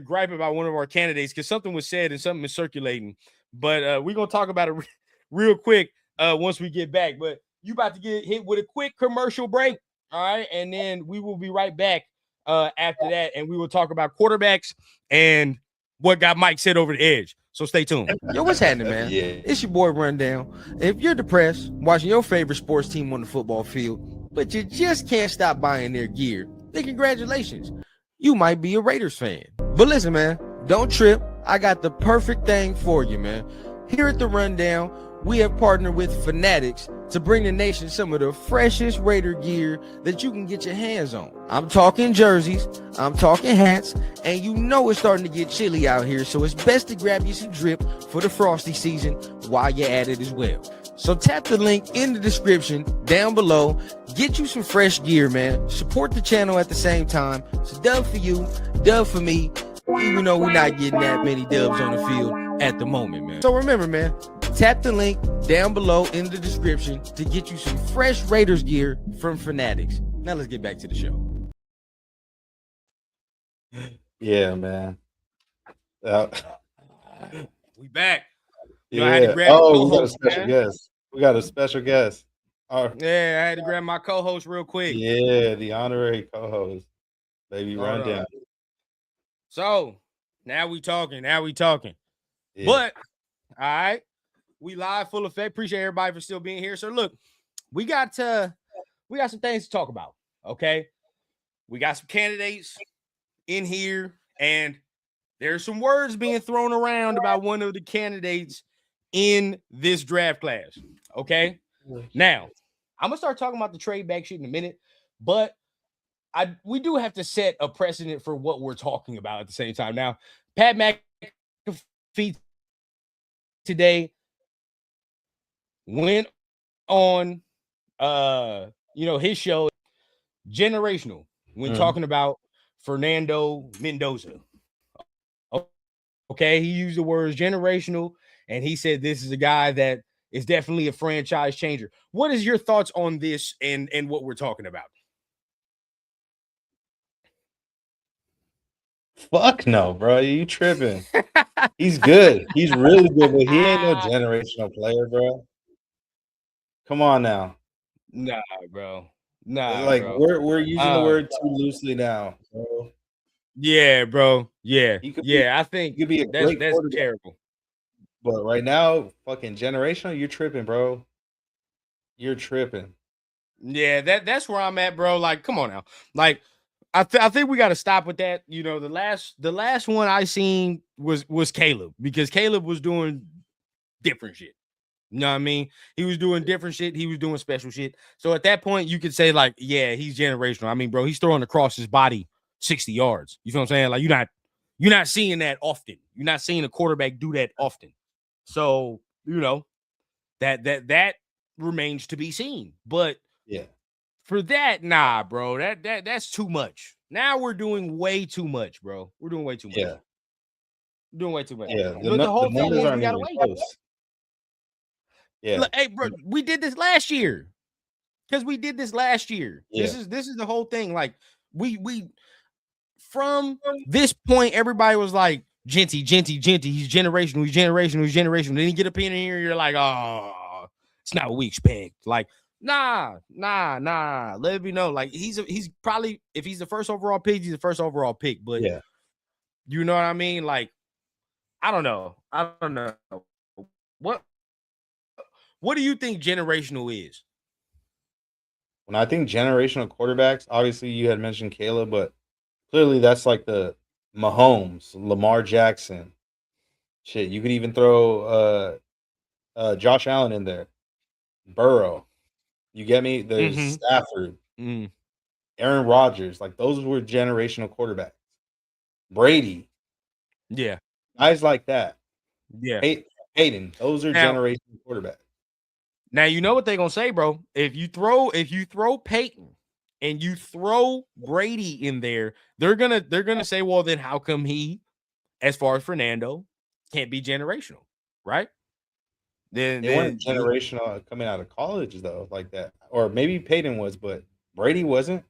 gripe about one of our candidates because something was said and something is circulating. But we're gonna talk about it real quick once we get back. But you about to get hit with a quick commercial break. All right, and then we will be right back after that, and we will talk about quarterbacks and what got Mike set over the edge. So stay tuned. Yo, what's happening, man? Yeah. It's your boy Rundown. If you're depressed watching your favorite sports team on the football field, but you just can't stop buying their gear, then congratulations. You might be a Raiders fan. But listen, man, don't trip. I got the perfect thing for you, man. Here at the Rundown, we have partnered with Fanatics to bring the nation some of the freshest Raider gear that you can get your hands on. I'm talking jerseys, I'm talking hats, and you know it's starting to get chilly out here, so it's best to grab you some drip for the frosty season while you're at it as well. So tap the link in the description down below, get you some fresh gear, man. Support the channel at the same time. It's a dub for you, dub for me, even though we're not getting that many dubs on the field at the moment, man. So remember, man, tap the link down below in the description to get you some fresh Raiders gear from Fanatics. Now let's get back to the show. Yeah, man. We back. Yeah. I had to grab We got a special guest. We got a special guest. Yeah, I had to grab my co-host real quick. Yeah, the honorary co-host, baby Rundown. So now we talking. Yeah. But all right, we live full effect. Appreciate everybody for still being here. So look, we got some things to talk about. Okay, we got some candidates in here, and there's some words being thrown around about one of the candidates in this draft class. Okay, now I'm gonna start talking about the trade back shit in a minute, but we do have to set a precedent for what we're talking about at the same time. Now, Pat McAfee today went on his show generational when talking about Fernando Mendoza. Okay, he used the words generational, and he said this is a guy that is definitely a franchise changer. What is your thoughts on this and what we're talking about? Fuck no, bro. You tripping. He's good. He's really good, but he ain't no generational player, bro. Come on now. Nah, bro. Nah, Like bro. we're using the word too loosely now, bro. Yeah, bro. Yeah. He could I think he could be a that's great quarterback. terrible. But right now, fucking generational, you're tripping, bro. You're tripping. Yeah, that's where I'm at, bro. Like, come on now. Like, I think we got to stop with that. You know, the last one I seen was Caleb, because Caleb was doing different shit. You know what I mean? He was doing different shit. He was doing special shit. So at that point, you could say, like, yeah, he's generational. I mean, bro, he's throwing across his body 60 yards. You feel what I'm saying? Like, you're not seeing that often. You're not seeing a quarterback do that often. So, that remains to be seen. But yeah, for that, nah, bro, that's too much. Now we're doing way too much, bro. We're doing way too much. Yeah. We're doing way too much. Yeah. But the whole The thing numbers is we aren't gotta even wait. close. Yeah. Look, hey, bro, we did this last year. Because we did this last year. Yeah. This is the whole thing. Like, we from this point, everybody was like, Genty, he's generational, he's generational. Then you get up in here, you're like, oh, it's not what we expect. Like, nah. Let me know. Like, he's probably, if he's the first overall pick, he's the first overall pick. But Yeah. you know what I mean? Like, I don't know. What do you think generational is? When I think generational quarterbacks, obviously you had mentioned Caleb, but clearly that's like the Mahomes, Lamar Jackson. Shit, you could even throw Josh Allen in there. Burrow. You get me? There's Stafford, Aaron Rodgers. Like those were generational quarterbacks. Brady. Yeah. Guys like that. Yeah. Peyton. Those are generational quarterbacks. Now you know what they're gonna say, bro. If you throw Peyton and you throw Brady in there, they're gonna say, well, then how come he, as far as Fernando, can't be generational, right? They weren't generational coming out of college though, like that. Or maybe Peyton was, but Brady wasn't.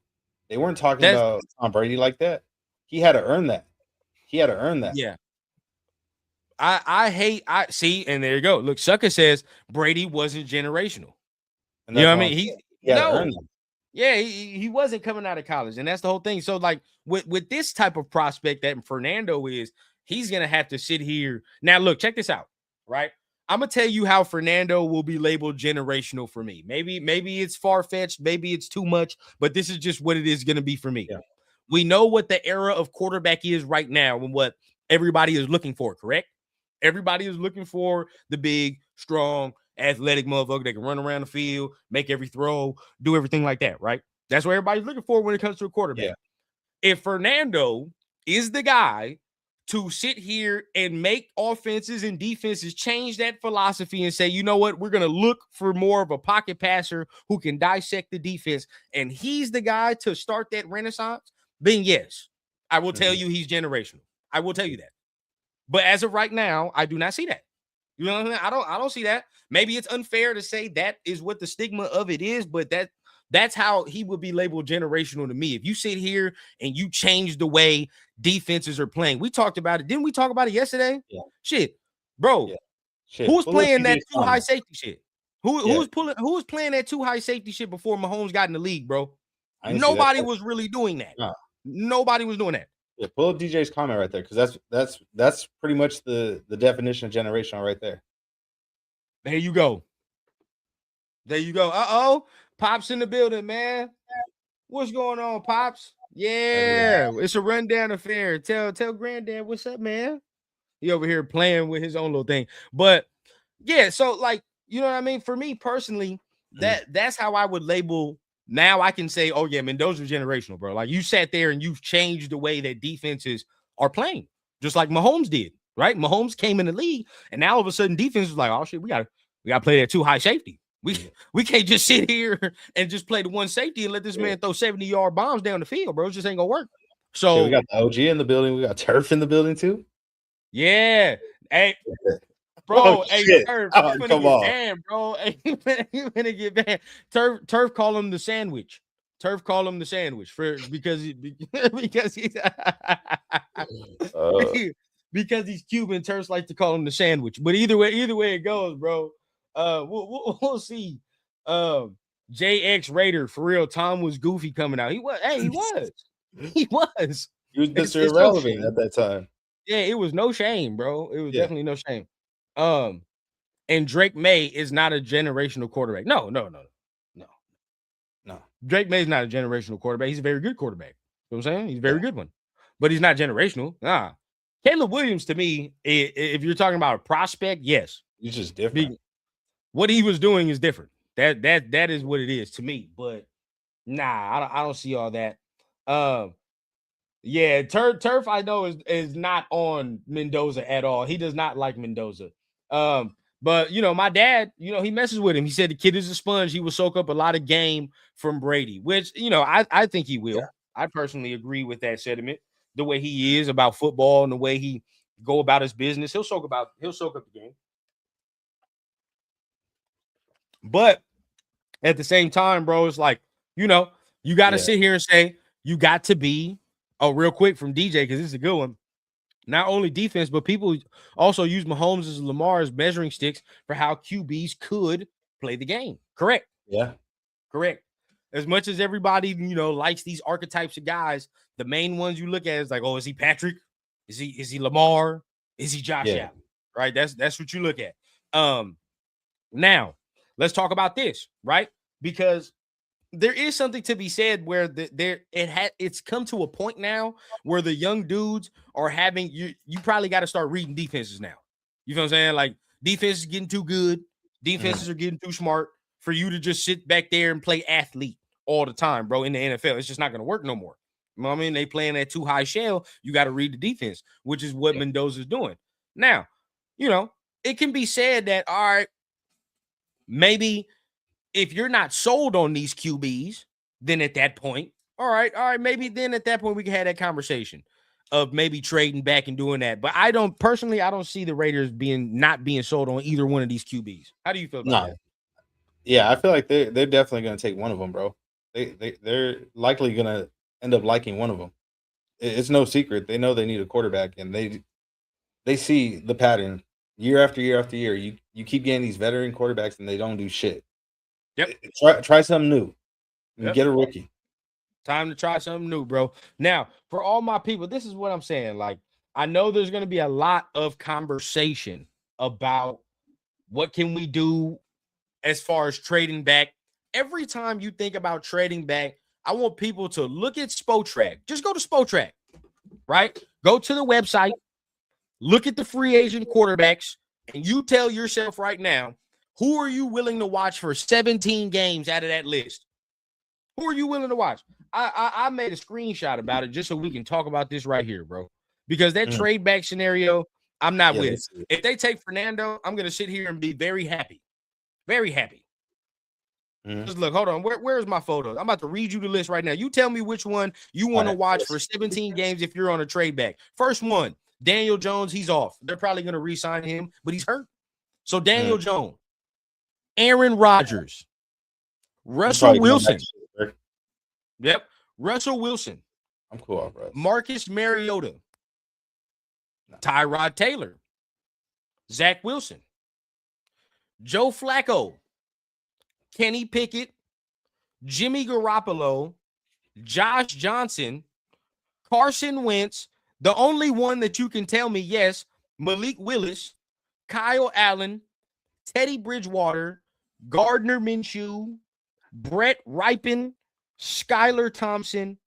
They weren't talking about Tom Brady like that. He had to earn that. Yeah. I see, and there you go. Look, Sucker says Brady wasn't generational. And you know what I mean? He had to earn that. Yeah, he wasn't coming out of college, and that's the whole thing. So, like, with this type of prospect that Fernando is, he's gonna have to sit here. Now, look, check this out, right? I'm gonna tell you how Fernando will be labeled generational for me. Maybe it's far-fetched, maybe it's too much, but this is just what it is gonna be for me. Yeah. We know what the era of quarterback is right now and what everybody is looking for, correct? Everybody is looking for the big, strong, athletic motherfucker that can run around the field, make every throw, do everything like that, right? That's what everybody's looking for when it comes to a quarterback. Yeah. If Fernando is the guy to sit here and make offenses and defenses change that philosophy and say, you know what, we're going to look for more of a pocket passer who can dissect the defense, and he's the guy to start that renaissance, then yes, I will tell you he's generational. I will tell you that. But as of right now, I do not see that. You know what I mean? I don't see that. Maybe it's unfair to say that is what the stigma of it is, but that's how he would be labeled generational to me. If you sit here and you change the way defenses are playing, we talked about it. Didn't we talk about it yesterday? Yeah. Shit, bro. Yeah. Shit. Who's playing that too high safety shit? Who's playing that too high safety shit before Mahomes got in the league, bro? Nobody was really doing that. Nah. Nobody was doing that. Yeah, pull up DJ's comment right there, because that's pretty much the definition of generational right there. There you go. Uh-oh. Pops in the building, man. What's going on, Pops? Yeah, it's a rundown affair. Tell Granddad what's up, man. He over here playing with his own little thing. But yeah, so like, you know what I mean? For me personally, that's how I would label now I can say, oh yeah, Mendoza's generational, bro. Like you sat there and you've changed the way that defenses are playing, just like Mahomes did, right? Mahomes came in the league, and now all of a sudden defense was like, oh shit, we gotta play that 2 high safety. We can't just sit here and just play the 1 safety and let this man throw 70-yard bombs down the field, bro. It just ain't gonna work. So we got the OG in the building. We got Turf in the building too. Yeah. Hey, bro. Hey, Turf. Come on, banned, bro. Hey, you finna get banned. Turf call him the sandwich. Turf call him the sandwich because he's because he's Cuban. Turfs like to call him the sandwich. But either way it goes, bro. We'll see. JX Raider for real. Tom was goofy coming out. He was. Hey, he was. He was. He was Mr. Irrelevant at that time. Yeah, it was no shame, bro. It was definitely no shame. And Drake May is not a generational quarterback. No. Drake May is not a generational quarterback. He's a very good quarterback. You know what I'm saying? He's a very good one. But he's not generational. Nah. Caleb Williams, to me, if you're talking about a prospect, yes. He's just different. What he was doing is different. That is what it is to me. But nah, I don't see all that. Yeah, Turf I know is not on Mendoza at all. He does not like Mendoza. But my dad, he messes with him. He said the kid is a sponge. He will soak up a lot of game from Brady, which I think he will. Yeah. I personally agree with that sentiment. The way he is about football and the way he go about his business, he'll soak up the game. But at the same time, bro, it's like you got to sit here and say you got to be. Oh, real quick from DJ, because this is a good one. Not only defense, but people also use Mahomes as Lamar's measuring sticks for how QBs could play the game. Correct. Yeah. Correct. As much as everybody, likes these archetypes of guys, the main ones you look at is like, oh, is he Patrick? Is he Lamar? Is he Josh Allen? Right? That's what you look at. Now, let's talk about this, right? Because there is something to be said where it's come to a point now where the young dudes are having you probably got to start reading defenses now. You know what I'm saying? Like defense is getting too good. Defenses are getting too smart for you to just sit back there and play athlete all the time, bro, in the NFL. It's just not going to work no more. You know what I mean? They playing that too high shell. You got to read the defense, which is what Mendoza's doing. Now, it can be said that, all right, maybe if you're not sold on these QBs, then at that point, all right, maybe then at that point we can have that conversation of maybe trading back and doing that. But I don't see the Raiders not being sold on either one of these QBs. How do you feel about that? Yeah, I feel like they're definitely going to take one of them, bro. They're likely going to end up liking one of them. It's no secret. They know they need a quarterback, and they see the pattern year after year after year. You keep getting these veteran quarterbacks, and they don't do shit. Yep. Try something new. Get a rookie. Time to try something new, bro. Now, for all my people, this is what I'm saying. Like, I know there's going to be a lot of conversation about what can we do as far as trading back. Every time you think about trading back, I want people to look at Spotrac. Just go to Spotrac, right? Go to the website, look at the free agent quarterbacks, and you tell yourself right now, who are you willing to watch for 17 games out of that list? Who are you willing to watch? I made a screenshot about it just so we can talk about this right here, bro. Because that trade back scenario, I'm not with it. If they take Fernando, I'm going to sit here and be very happy. Very happy. Just look, hold on. Where's my photos? I'm about to read you the list right now. You tell me which one you want to watch for 17 games if you're on a trade back. First one, Daniel Jones, he's off. They're probably going to re-sign him, but he's hurt. So Daniel Jones, Aaron Rodgers, Russell Wilson. Yep. Russell Wilson. I'm cool off Russ. Marcus Mariota. Tyrod Taylor. Zach Wilson. Joe Flacco. Kenny Pickett. Jimmy Garoppolo. Josh Johnson. Carson Wentz. The only one that you can tell me, yes, Malik Willis. Kyle Allen. Teddy Bridgewater. Gardner Minshew. Brett Ripon. Skylar Thompson,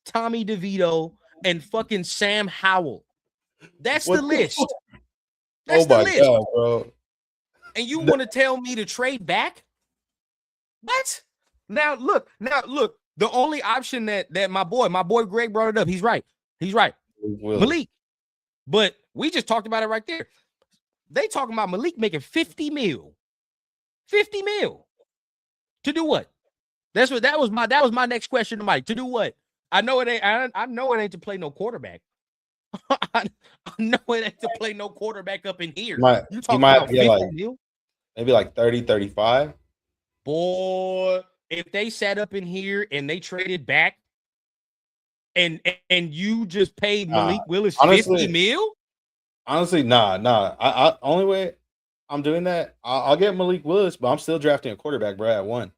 Tommy DeVito, and fucking Sam Howell. That's the list. That's the list. God, bro. And you want to tell me to trade back? What? Now look. The only option that my boy Greg brought it up. He's right. Malik. But we just talked about it right there. They talking about Malik making 50 mil. 50 mil. To do what? That was my next question to Mike. To do what? I know it ain't. I know it ain't to play no quarterback. I know it ain't to play no quarterback up in here. You talking about 50 mil? Maybe like 30, 35. Boy, if they sat up in here and they traded back and you just paid Malik Willis 50 mil? Honestly, nah. I only way I'm doing that, I'll get Malik Willis, but I'm still drafting a quarterback, bro, at 1.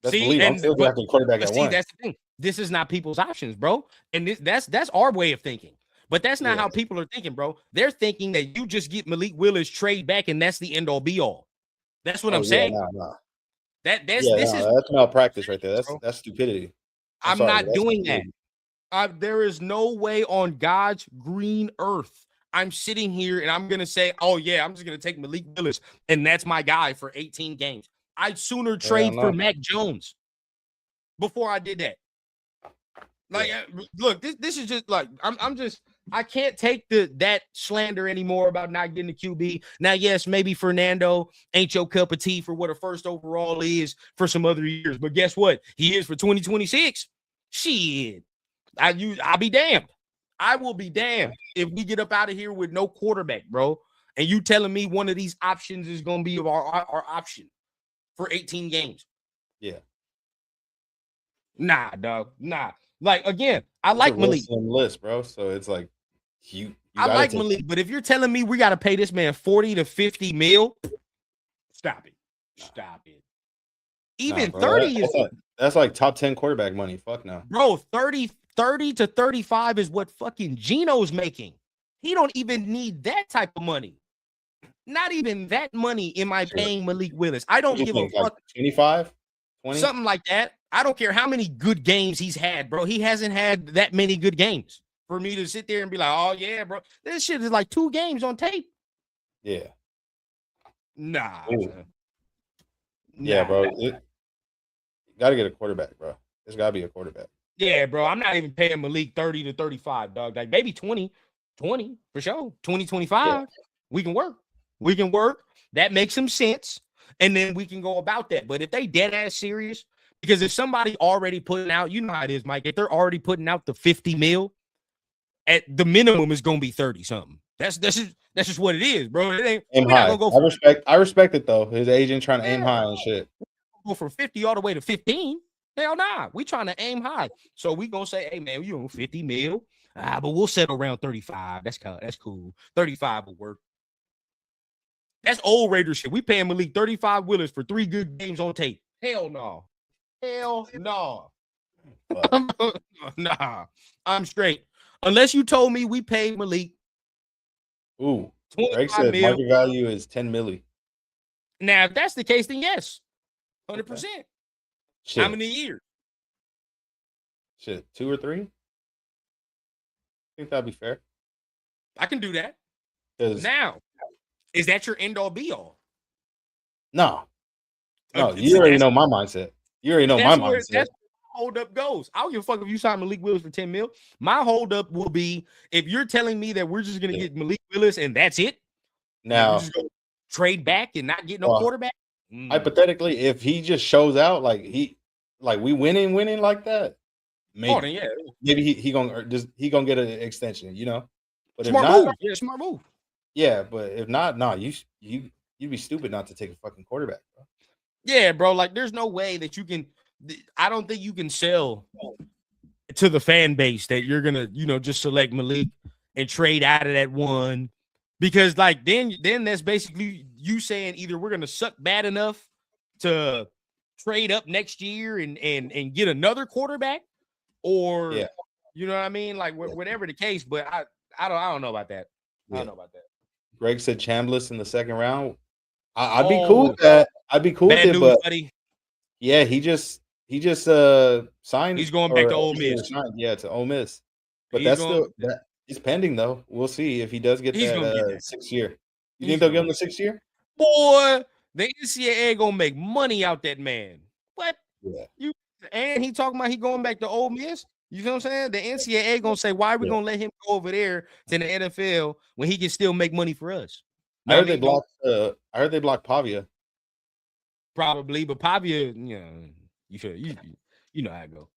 I'm still drafting a quarterback at 1. That's the thing. This is not people's options, bro. And that's our way of thinking. But that's not how people are thinking, bro. They're thinking that you just get Malik Willis, trade back, and that's the end all be all. That's what I'm saying. Nah. This is that's malpractice right there. That's stupidity. I'm not doing that. There is no way on God's green earth I'm sitting here and I'm gonna say, oh yeah, I'm just gonna take Malik Willis, and that's my guy for 18 games. I'd sooner trade for Mac Jones before I did that. Like, look, this is just like I can't take that slander anymore about not getting the QB. Now, yes, maybe Fernando ain't your cup of tea for what a first overall is for some other years, but guess what? He is for 2026. Shit, I'll be damned. I will be damned if we get up out of here with no quarterback, bro. And you telling me one of these options is going to be our option for 18 games. Yeah. Nah, dog. Nah. Like, again, I like Malik. List, bro. So it's like I like Malik, but if you're telling me we got to pay this man 40 to 50 mil, stop it. Even 30 that's like top 10 quarterback money. Fuck no. Bro, 30 to 35 is what fucking Geno's making. He don't even need that type of money. Not even that money am I paying Malik Willis. I don't give a fuck. 25, 20? Something like that. I don't care how many good games he's had, bro. He hasn't had that many good games for me to sit there and be like, oh, yeah, bro. This shit is like 2 games on tape. Yeah. Nah. Yeah, bro. You got to get a quarterback, bro. There's got to be a quarterback. Yeah, bro. I'm not even paying Malik 30 to 35, dog. Like, maybe 20 for sure. 20, 25. Yeah. We can work. That makes some sense. And then we can go about that. But if they dead ass serious, because if somebody already putting out, you know how it is, Mike. If they're already putting out the 50 mil, at the minimum is going to be 30 something. That's just what it is, bro. It ain't. Aim high. I respect it though. His agent trying to aim high and shit. Go from 50 all the way to 15. Hell nah. We trying to aim high. So we gonna say, hey man, you on 50 mil. But we'll settle around 35. That's cool. 35 will work. That's old Raider shit. We paying Malik 35 Willis for 3 good games on tape. Hell no. Nah. I'm straight. Unless you told me we paid Malik. Ooh. Greg said market value is 10 milli. Now, if that's the case, then yes. 100%. How many years? 2 or 3? I think that'd be fair. I can do that. Now, is that your end all be all? No, you already know my mindset. That's where hold up goes. I don't give a fuck if you sign Malik Willis for 10 mil. My hold up will be if you're telling me that we're just gonna get Malik Willis and that's it. Now just gonna trade back and not get no quarterback. Hypothetically, if he just shows out like we winning like that, maybe maybe he gonna get an extension, you know. But smart if not, move. Yeah, smart move. Yeah, but if not, you'd be stupid not to take a fucking quarterback, bro. Yeah, bro. Like, there's no way that you can. I don't think you can sell to the fan base that you're gonna, just select Malik and trade out of that one, because like then that's basically you saying either we're gonna suck bad enough to trade up next year and get another quarterback, or you know what I mean, like whatever the case. But I don't know about that. I don't know about that. Greg said Chambliss in the second round. I'd be cool with that. I'd be cool with it, but buddy. Yeah, he just signed. He's going back to Ole Miss. To Ole Miss. But it's pending though. We'll see if he does get that 6th year. You think they'll give him the 6th year? Boy, the NCAA gonna make money out that man. Yeah. And he talking about he going back to Ole Miss. You feel what I'm saying? The NCAA gonna say, why are we gonna let him go over there to the NFL when he can still make money for us? I heard they blocked. I heard they blocked Pavia. Probably, but Pavia, you know how it go.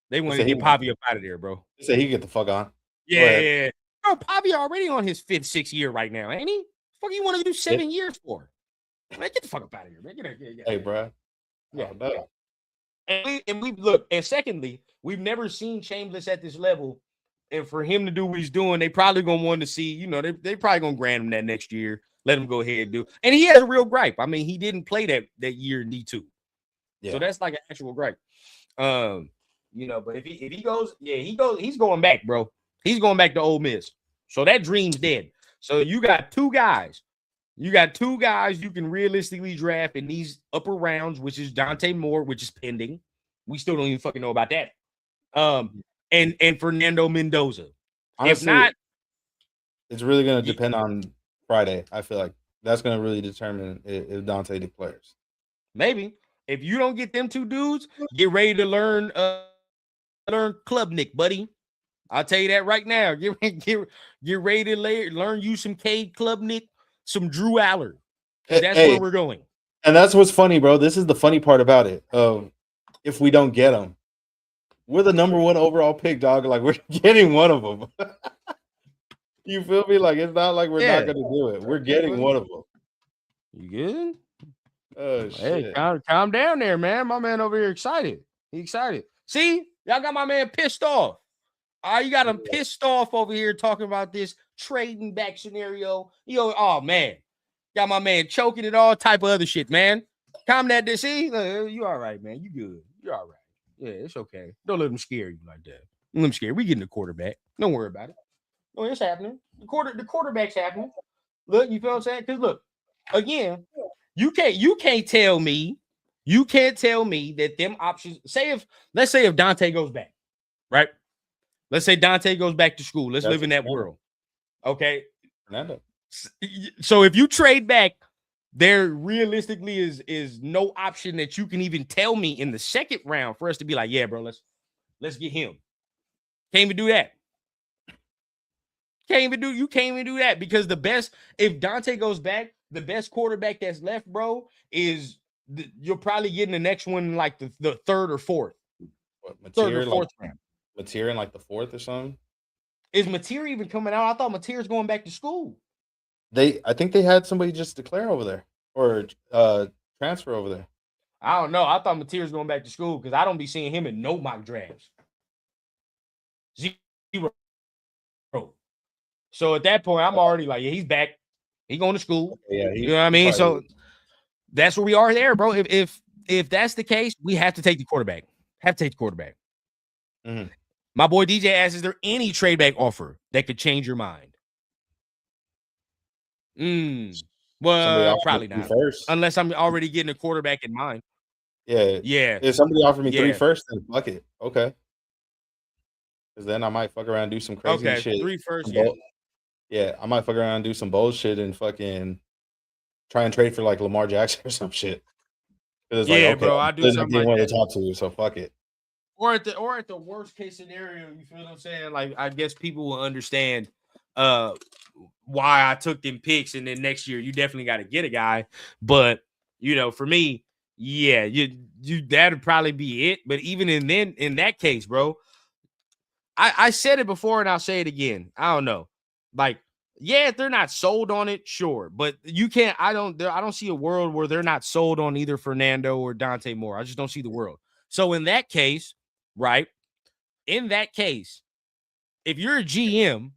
They want to get Pavia up out of there, bro. They say he can get the fuck on. Yeah. Bro, Pavia already on his 5th, 6th year right now, ain't he? Fuck, you want to do 7 years for? Man, get the fuck up out of here, man. Get hey, bro. Yeah. No. And we look, and secondly, we've never seen Chambliss at this level. And for him to do what he's doing, they probably gonna want to see, they probably gonna grant him that next year. Let him go ahead and do. And he has a real gripe. I mean, he didn't play that year in D2. Yeah. So that's like an actual gripe. But if he goes, he's going back, bro. He's going back to Ole Miss. So that dream's dead. So you got two guys. You can realistically draft in these upper rounds, which is Dante Moore, which is pending. We still don't even fucking know about that. And Fernando Mendoza. Honestly, if not, it's really going to depend on Friday. I feel like that's going to really determine if Dante declares. Maybe. If you don't get them two dudes, get ready to learn Klubnik, buddy. I'll tell you that right now. Get ready to learn you some Cade Klubnik, some Drew Allard. That's where we're going. And that's what's funny, bro. This is the funny part about it. If we don't get them, we're the number 1 overall pick, dog. Like, we're getting one of them. You feel me? Like, it's not like we're not going to do it. We're getting one of them. You good? Oh, shit. Hey, calm down there, man. My man over here excited. He excited. See? Y'all got my man pissed off. You got him pissed off over here talking about this trading back scenario. Oh, man. Got my man choking and all type of other shit, man. Calm that down. See? You all right, man. You good. You're all right. Yeah, it's okay. Don't let them scare you like that. Don't let them scare you. We getting the quarterback. Don't worry about it. Oh, it's happening. The quarterback's happening. Look, you feel what I'm saying? Because look, again, you can't tell me that them options. Let's say if Dante goes back, right? Let's say Dante goes back to school. Let's live in that world. Okay. Fernando. So if you trade back, there realistically is no option that you can even tell me in the second round for us to be like, yeah, bro, let's get him. Can't even do that. You can't even do that because if Dante goes back, the best quarterback that's left, bro, is you're probably getting the next one like the third or fourth. Third or fourth round. Mateer in like the 4th or something. Is Mateer even coming out? I thought Mateer's going back to school. I think they had somebody just declare over there or transfer over there. I don't know. I thought Mateer's going back to school because I don't be seeing him in no mock drafts. 0. So at that point, I'm already like, yeah, he's back. He going to school. Yeah, you know what I mean? So that's where we are there, bro. If that's the case, we have to take the quarterback. Mm-hmm. My boy DJ asks, is there any trade back offer that could change your mind? Well, probably not. First. Unless I'm already getting a quarterback in mind. Yeah. If somebody offered me 3 first, then fuck it. Okay. Because then I might fuck around and do some crazy shit. 3 first, yeah. I might fuck around and do some bullshit and fucking try and trade for like Lamar Jackson or some shit. Bro, I do something like one of the top 2, so fuck it. Or at the worst case scenario, you feel what I'm saying? Like, I guess people will understand why I took them picks, and then next year you definitely got to get a guy. But for me, yeah, you that'd probably be it. But even in that case, bro, I said it before and I'll say it again. I don't know. Like, yeah, if they're not sold on it, sure. But you can't, I don't see a world where they're not sold on either Fernando or Dante Moore. I just don't see the world. So in that case, right? In that case, if you're a GM,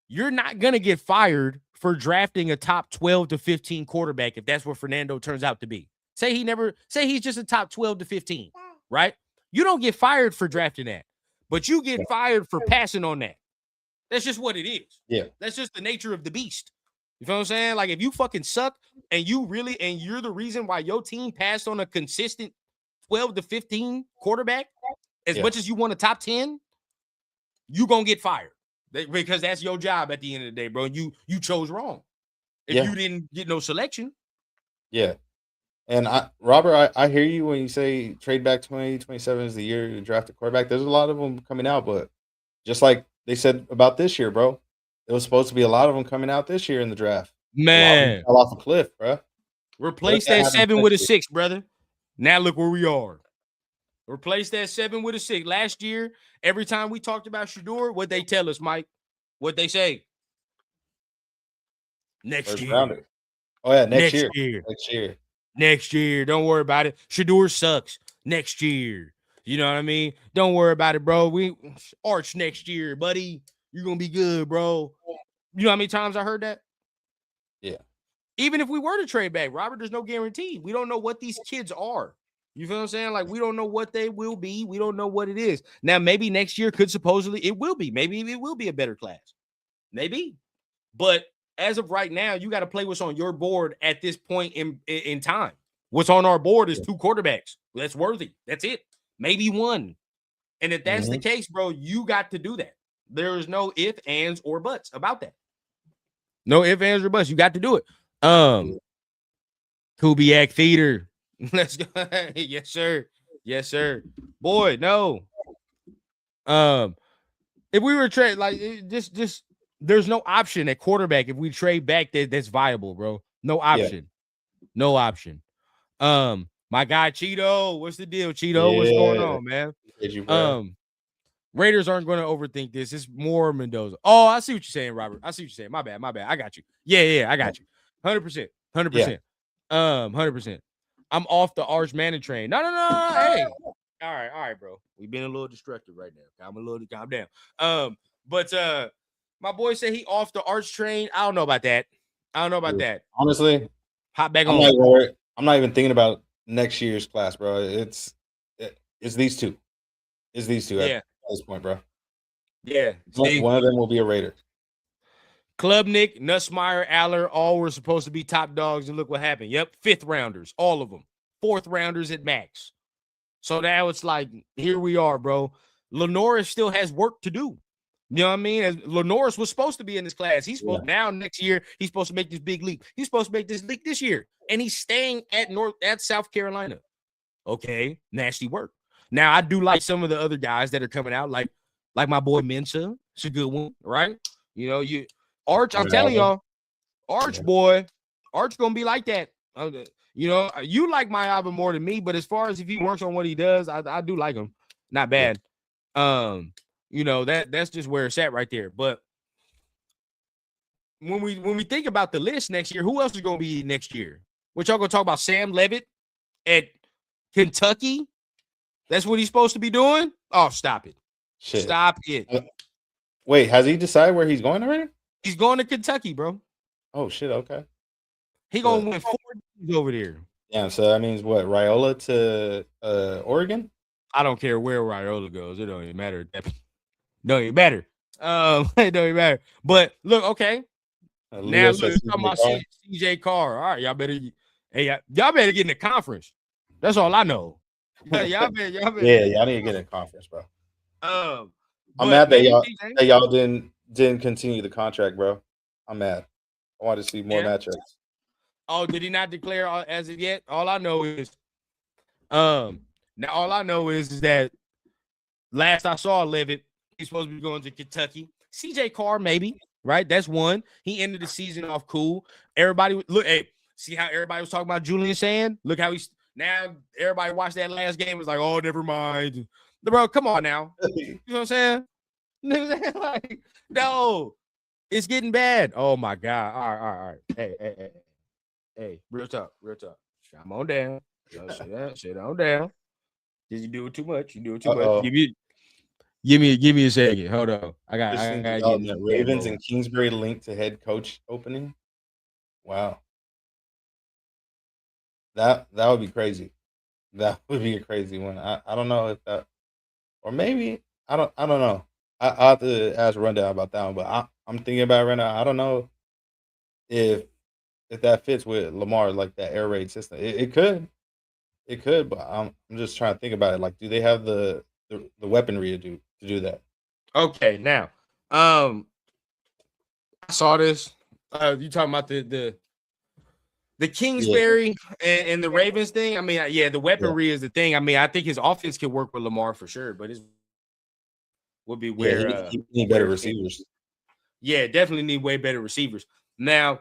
you're not going to get fired for drafting a top 12 to 15 quarterback if that's what Fernando turns out to be. Say he's just a top 12 to 15, right? You don't get fired for drafting that, but you get fired for passing on that. That's just what it is. Yeah. That's just the nature of the beast. You feel what I'm saying? Like, if you fucking suck and you're the reason why your team passed on a consistent 12 to 15 quarterback, as much as you want a top 10, you gonna get fired because that's your job at the end of the day, bro. You chose wrong if you didn't get no selection. Yeah. And Robert, I hear you when you say trade back 2027 is the year to draft a quarterback. There's a lot of them coming out, but just like they said about this year, bro, it was supposed to be a lot of them coming out this year in the draft. A lot of them Man, fell off a cliff, bro. What if replace that that happens 7 with a next year? 6, brother. Now look where we are. Replace that 7 with a 6. Last year, every time we talked about Shador, what they tell us, Mike? What they say? Next First year. rounder. Oh yeah, next Next year. year. Next year. Next year. Don't worry about it. Shador sucks. Next year. You know what I mean? Don't worry about it, bro. We Arch next year, buddy. You're gonna be good, bro. You know how many times I heard that? Yeah. Even if we were to trade back, Robert, there's no guarantee. We don't know what these kids are. You feel what I'm saying? Like, we don't know what they will be. We don't know what it is. Now, maybe next year could supposedly, it will be. Maybe it will be a better class. Maybe. But as of right now, you got to play what's on your board at this point in time. What's on our board is 2 quarterbacks. That's worthy. That's it. Maybe 1. And if that's the case, bro, you got to do that. There is no if, ands, or buts about that. No if, ands, or buts. You got to do it. Kubiak Theater. Let's go. Yes, sir. Yes, sir. Boy, no. If we were trade like just there's no option at quarterback if we trade back that's viable, bro. No option. Yeah. No option. My guy Cheeto, what's the deal, Cheeto? What's going on, man? Raiders aren't going to overthink this. It's more Mendoza. Oh, I see what you're saying, Robert. I see what you're saying. My bad. I got you. Yeah, I got you. 100%. 100%. 100%. I'm off the Arch Manning train. No. Hey. All right, bro. We've been a little destructive right now. Calm down. But my boy said he off the Arch train. I don't know about that. Honestly, hop back I'm on. I'm not even thinking about next year's class, bro. It's these two. It's these two at this point, bro. Yeah. One of them will be a Raider. Klubnik, Nussmeier, Aller, all were supposed to be top dogs, and look what happened. Yep, 5th rounders, all of them. 4th rounders at max. So now it's like, here we are, bro. Lenoris still has work to do. You know what I mean? As Lenoris was supposed to be in this class. He's supposed now next year, he's supposed to make this big leap. He's supposed to make this leap this year. And he's staying at South Carolina. Okay, nasty work. Now, I do like some of the other guys that are coming out, like my boy Mensa. It's a good one, right? You know, Arch, I'm telling y'all, Arch boy, Arch gonna be like that. You know, you like my album more than me, but as far as if he works on what he does, I do like him. Not bad. You know, that's just where it's at right there. But when we think about the list next year, who else is gonna be next year? What y'all gonna talk about? Sam Levitt at Kentucky? That's what he's supposed to be doing? Oh, stop it. Shit. Stop it. Wait, has he decided where he's going already? He's going to Kentucky, bro. Oh, shit. Okay. He going to win 4 games over there. Yeah, so that means what? Raiola to Oregon? I don't care where Raiola goes. It don't even matter. Don't even matter. It don't even matter. But look, okay. Now look, talking about CJ Carr. All right, y'all better get in the conference. That's all I know. Y'all better. Yeah, y'all need to get in conference, bro. I'm mad that y'all didn't continue the contract, bro. I'm mad. I want to see more matchups. Oh, did he not declare as of yet? All I know is, now all I know is that last I saw Levitt, he's supposed to be going to Kentucky. CJ Carr, maybe, right? That's one. He ended the season off cool. Everybody look, hey, see how everybody was talking about Julian Sand? Look how he's now everybody watched that last game was like, oh, never mind. Bro, come on now. You know what I'm saying? Like, no, it's getting bad. Oh my God. All right. Hey, real talk. Come on down. Sit on down. Did you do it too much? You do it too much. Give me a second. Hold on. I got get Ravens and Kingsbury linked to head coach opening. Wow. That would be crazy. That would be a crazy one. I don't know if that, or maybe I don't know. I'll have to ask Rundown about that one, but I'm thinking about it right now. I don't know if that fits with Lamar, like that air raid system. It could, but I'm just trying to think about it. Like, do they have the weaponry to do that? Okay, now, I saw this. You talking about the The Kingsbury and the Ravens thing. I mean, yeah, the weaponry is the thing. I mean, I think his offense can work with Lamar for sure, but it would be where he need better receivers. Yeah, definitely need way better receivers. Now,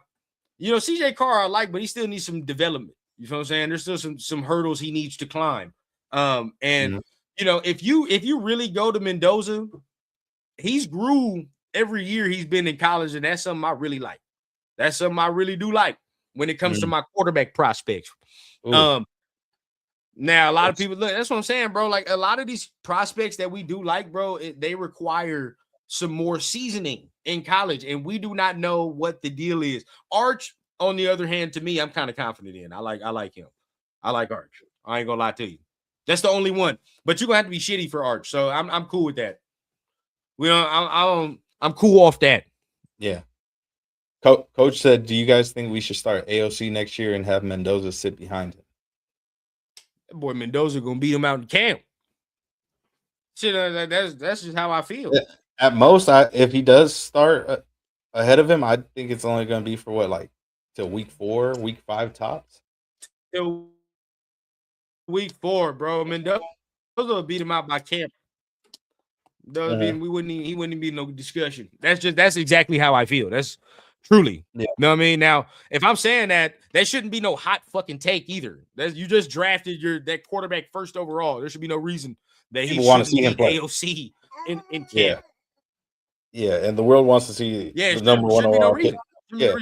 you know, CJ Carr I like, but he still needs some development. You know what I'm saying? There's still some hurdles he needs to climb. And you know, if you really go to Mendoza, he's grew every year he's been in college, and that's something I really like. That's something I really do like when it comes to my quarterback prospects. Now a lot of people look, that's what I'm saying, bro. Like a lot of these prospects that we do like, bro, they require some more seasoning in college, and we do not know what the deal is. Arch, on the other hand, to me, I'm kind of confident in. I like him. I like Arch. I ain't gonna lie to you. That's the only one. But you're gonna have to be shitty for Arch. So I'm cool with that. I'm cool off that. Yeah. Coach said, do you guys think we should start AOC next year and have Mendoza sit behind him? That boy Mendoza gonna beat him out in camp. Shit, that's just how I feel. Yeah. At most, if he does start ahead of him, I think it's only going to be for what, like till week 4, week 5 tops. Till week 4, bro. Mendoza will beat him out by camp. He wouldn't even be no discussion. That's exactly how I feel. That's truly. You know what I mean? Now, if I'm saying that shouldn't be no hot fucking take either. You just drafted that quarterback first overall. There should be no reason that he want to see him play AOC in camp. Yeah, and the world wants to see the number one overall pick. Yeah.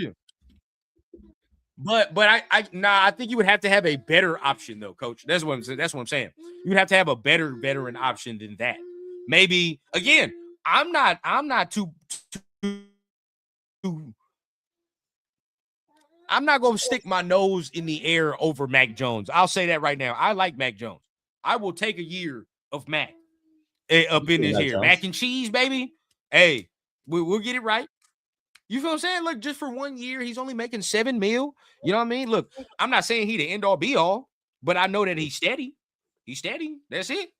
But I think you would have to have a better option though, coach. That's what I'm saying. You would have to have a better veteran option than that. Maybe again, I'm not going to stick my nose in the air over Mac Jones. I'll say that right now. I like Mac Jones. I will take a year of Mac up in his hair. Jones. Mac and cheese, baby. Hey, we'll get it right. You feel what I'm saying? Look, just for 1 year, he's only making $7 million. You know what I mean? Look, I'm not saying he the end all be all, but I know that he's steady. He's steady. That's it.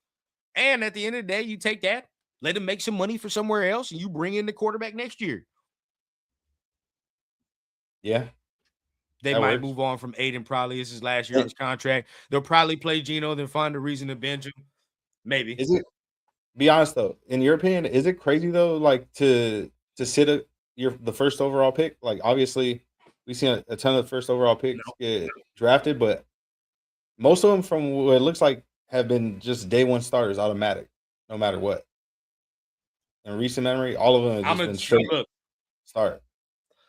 And at the end of the day, you take that, let him make some money for somewhere else, and you bring in the quarterback next year. Yeah. They might move on from Aiden. Probably this is last year on his contract. They'll probably play Geno, then find a reason to bench him. Maybe. Is it? Be honest though. In your opinion, is it crazy though, like to sit the first overall pick? Like obviously, we've seen a ton of first overall picks get drafted, but most of them, from what it looks like, have been just day one starters, automatic, no matter what. In recent memory, all of them have just been straight start.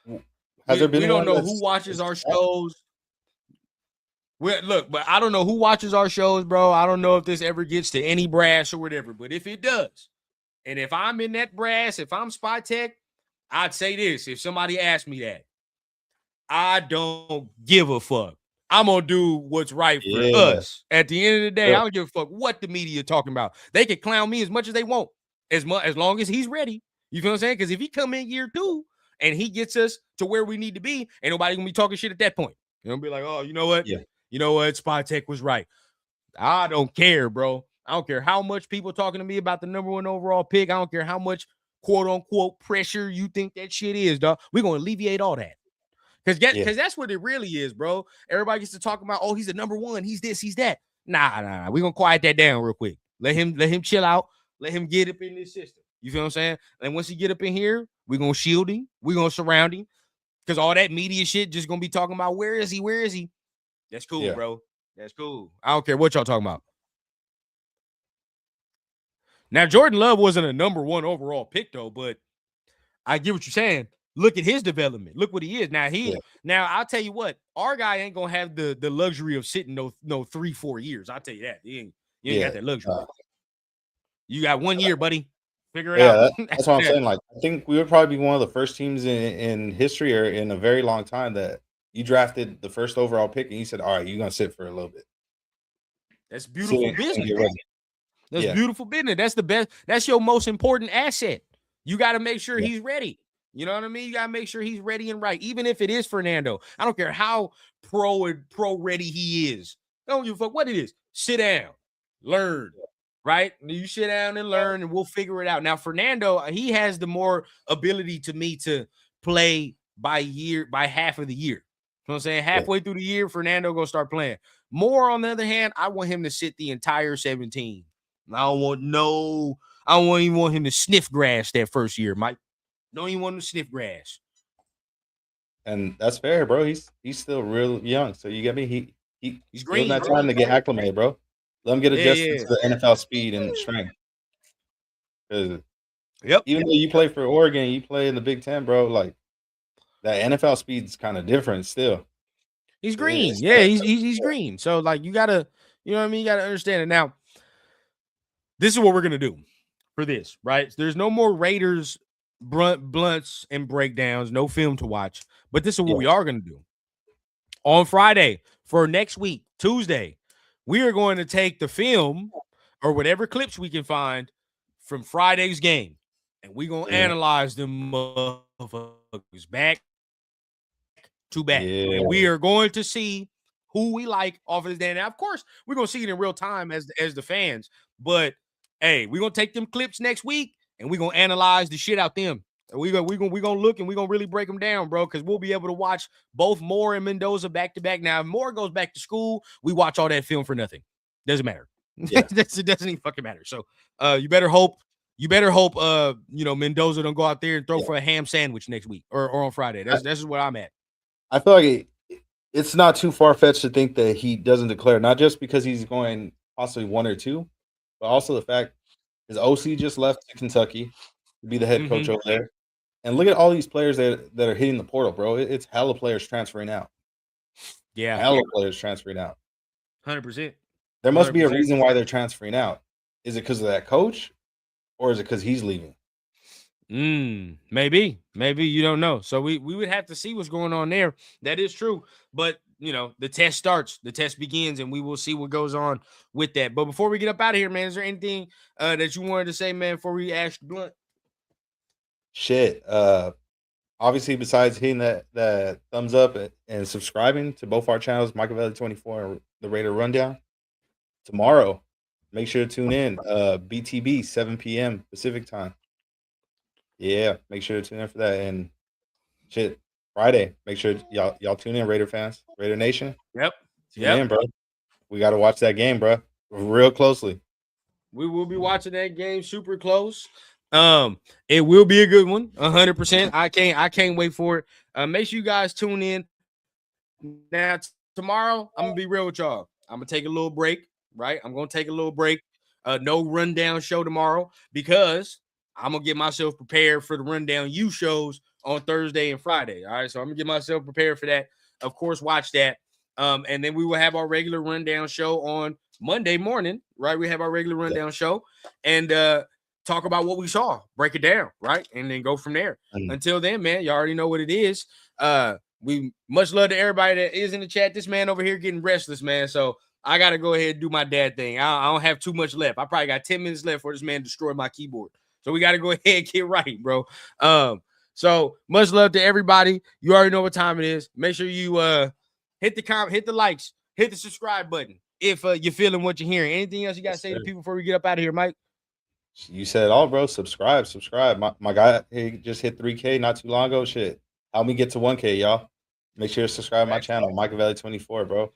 We don't know who watches our shows. Look, but I don't know who watches our shows, bro. I don't know if this ever gets to any brass or whatever, but if it does, and if I'm in that brass, if I'm Spy Tech, I'd say this. If somebody asked me that, I don't give a fuck. I'm going to do what's right for us. At the end of the day, I don't give a fuck what the media talking about. They can clown me as much as they want, as long as he's ready. You feel what I'm saying? Because if he come in year 2 and he gets us to where we need to be, ain't nobody going to be talking shit at that point. You're going to be like, oh, you know what? Yeah. You know what? Spy Tech was right. I don't care, bro. I don't care how much people talking to me about the number 1 overall pick. I don't care how much quote-unquote pressure you think that shit is, dog. We're going to alleviate all that. Because that's what it really is, bro. Everybody gets to talk about, oh, he's the number 1. He's this, he's that. Nah. We're going to quiet that down real quick. Let him chill out. Let him get up in this system. You feel what I'm saying? And once he get up in here, we're going to shield him. We're going to surround him. Because all that media shit just going to be talking about, where is he? Where is he? That's cool, bro. That's cool. I don't care what y'all talking about. Now, Jordan Love wasn't a number 1 overall pick, though, but I get what you're saying. Look at his development. Look what he is. Now, I'll tell you what, our guy ain't going to have the luxury of sitting no 3-4 years. I'll tell you that. You ain't got that luxury. You got 1 year, buddy. Figure it out. That's what I'm saying. Like, I think we would probably be one of the first teams in history or in a very long time that you drafted the first overall pick and you said, all right, you're going to sit for a little bit. That's beautiful business. That's beautiful business. That's the best. That's your most important asset. You got to make sure he's ready. You know what I mean? You got to make sure he's ready and right. Even if it is Fernando. I don't care how pro ready he is. I don't give a fuck what it is. Sit down. Learn. Right? You sit down and learn and we'll figure it out. Now, Fernando, he has the more ability to me to play by half of the year. You know what I'm saying? Halfway through the year, Fernando gonna start playing. Moore, on the other hand, I want him to sit the entire 17. I don't even want him to sniff grass that first year, Mike. Don't even want him to sniff grass. And that's fair, bro. He's still real young. So you get me? He's green. green. That time to get acclimated, bro. Let him get adjusted to the NFL speed and strength. Because even though you play for Oregon, you play in the Big Ten, bro. Like that NFL speed's kind of different still. He's green. He's green. So like you gotta, you know what I mean? You gotta understand it. Now, this is what we're gonna do for this, right? There's no more Raiders blunts and breakdowns, no film to watch. But this is what we are gonna do. On Friday for next week, Tuesday, we are going to take the film or whatever clips we can find from Friday's game, and we're gonna analyze them motherfuckers back to back. And we are going to see who we like off of this day. Now, of course, we're gonna see it in real time as the fans. But hey, we're gonna take them clips next week and we're gonna analyze the shit out them. We're gonna look and we're gonna really break them down, bro, because we'll be able to watch both Moore and Mendoza back to back. Now, if Moore goes back to school, we watch all that film for nothing. Doesn't matter. It doesn't even fucking matter. So you better hope Mendoza don't go out there and throw for a ham sandwich next week or on Friday. That's what I'm at. I feel like it's not too far-fetched to think that he doesn't declare, not just because he's going possibly 1 or 2, but also the fact his OC just left to Kentucky to be the head coach over there. And look at all these players that are hitting the portal, bro. It's hella players transferring out. Yeah. Hella players transferring out. 100%. There must be a reason why they're transferring out. Is it because of that coach or is it because he's leaving? Maybe you don't know. So we would have to see what's going on there. That is true. But the test starts, the test begins, and we will see what goes on with that. But before we get up out of here, man, is there anything that you wanted to say, man, before we ask Blunt? Shit. Obviously, besides hitting that thumbs up and subscribing to both our channels, Machiavelli 24 and the Raider Rundown. Tomorrow, make sure to tune in. BTB 7 p.m. Pacific time. Yeah, make sure to tune in for that. And shit, Friday, make sure y'all tune in, Raider fans, Raider Nation. Yep. Tune in, bro. We got to watch that game, bro, real closely. We will be watching that game super close. It will be a good one, 100%. I can't wait for it. Make sure you guys tune in. Now, tomorrow, I'm gonna be real with y'all. I'm gonna take a little break, right? I'm gonna take a little break. No rundown show tomorrow because I'm gonna get myself prepared for the rundown U shows on Thursday and Friday. All right, so I'm gonna get myself prepared for that. Of course, watch that. And then we will have our regular rundown show on Monday morning, right? We have our regular rundown show and talk about what we saw, break it down, right? And then go from there. Until then, man, you already know what it is. We much love to everybody that is in the chat. This man over here getting restless, man. So I got to go ahead and do my dad thing. I don't have too much left. I probably got 10 minutes left for this man to destroy my keyboard. So we got to go ahead and get right, bro. So much love to everybody. You already know what time it is. Make sure you hit the comment, hit the likes, hit the subscribe button if you're feeling what you're hearing. Anything else you got to say to people before we get up out of here, Mike? You said it all, bro. Subscribe. My guy, he just hit 3K not too long ago. Shit. Help me get to 1K, y'all. Make sure to subscribe to my channel, Machiavelli 24, bro.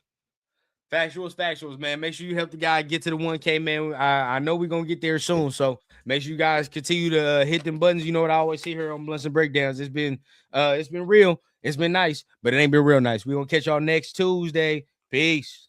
Factuals, man. Make sure you help the guy get to the 1K, man. I know we're gonna get there soon. So make sure you guys continue to hit them buttons. You know what I always see here on Blunts and Breakdowns. It's been real. It's been nice, but it ain't been real nice. We're gonna catch y'all next Tuesday. Peace.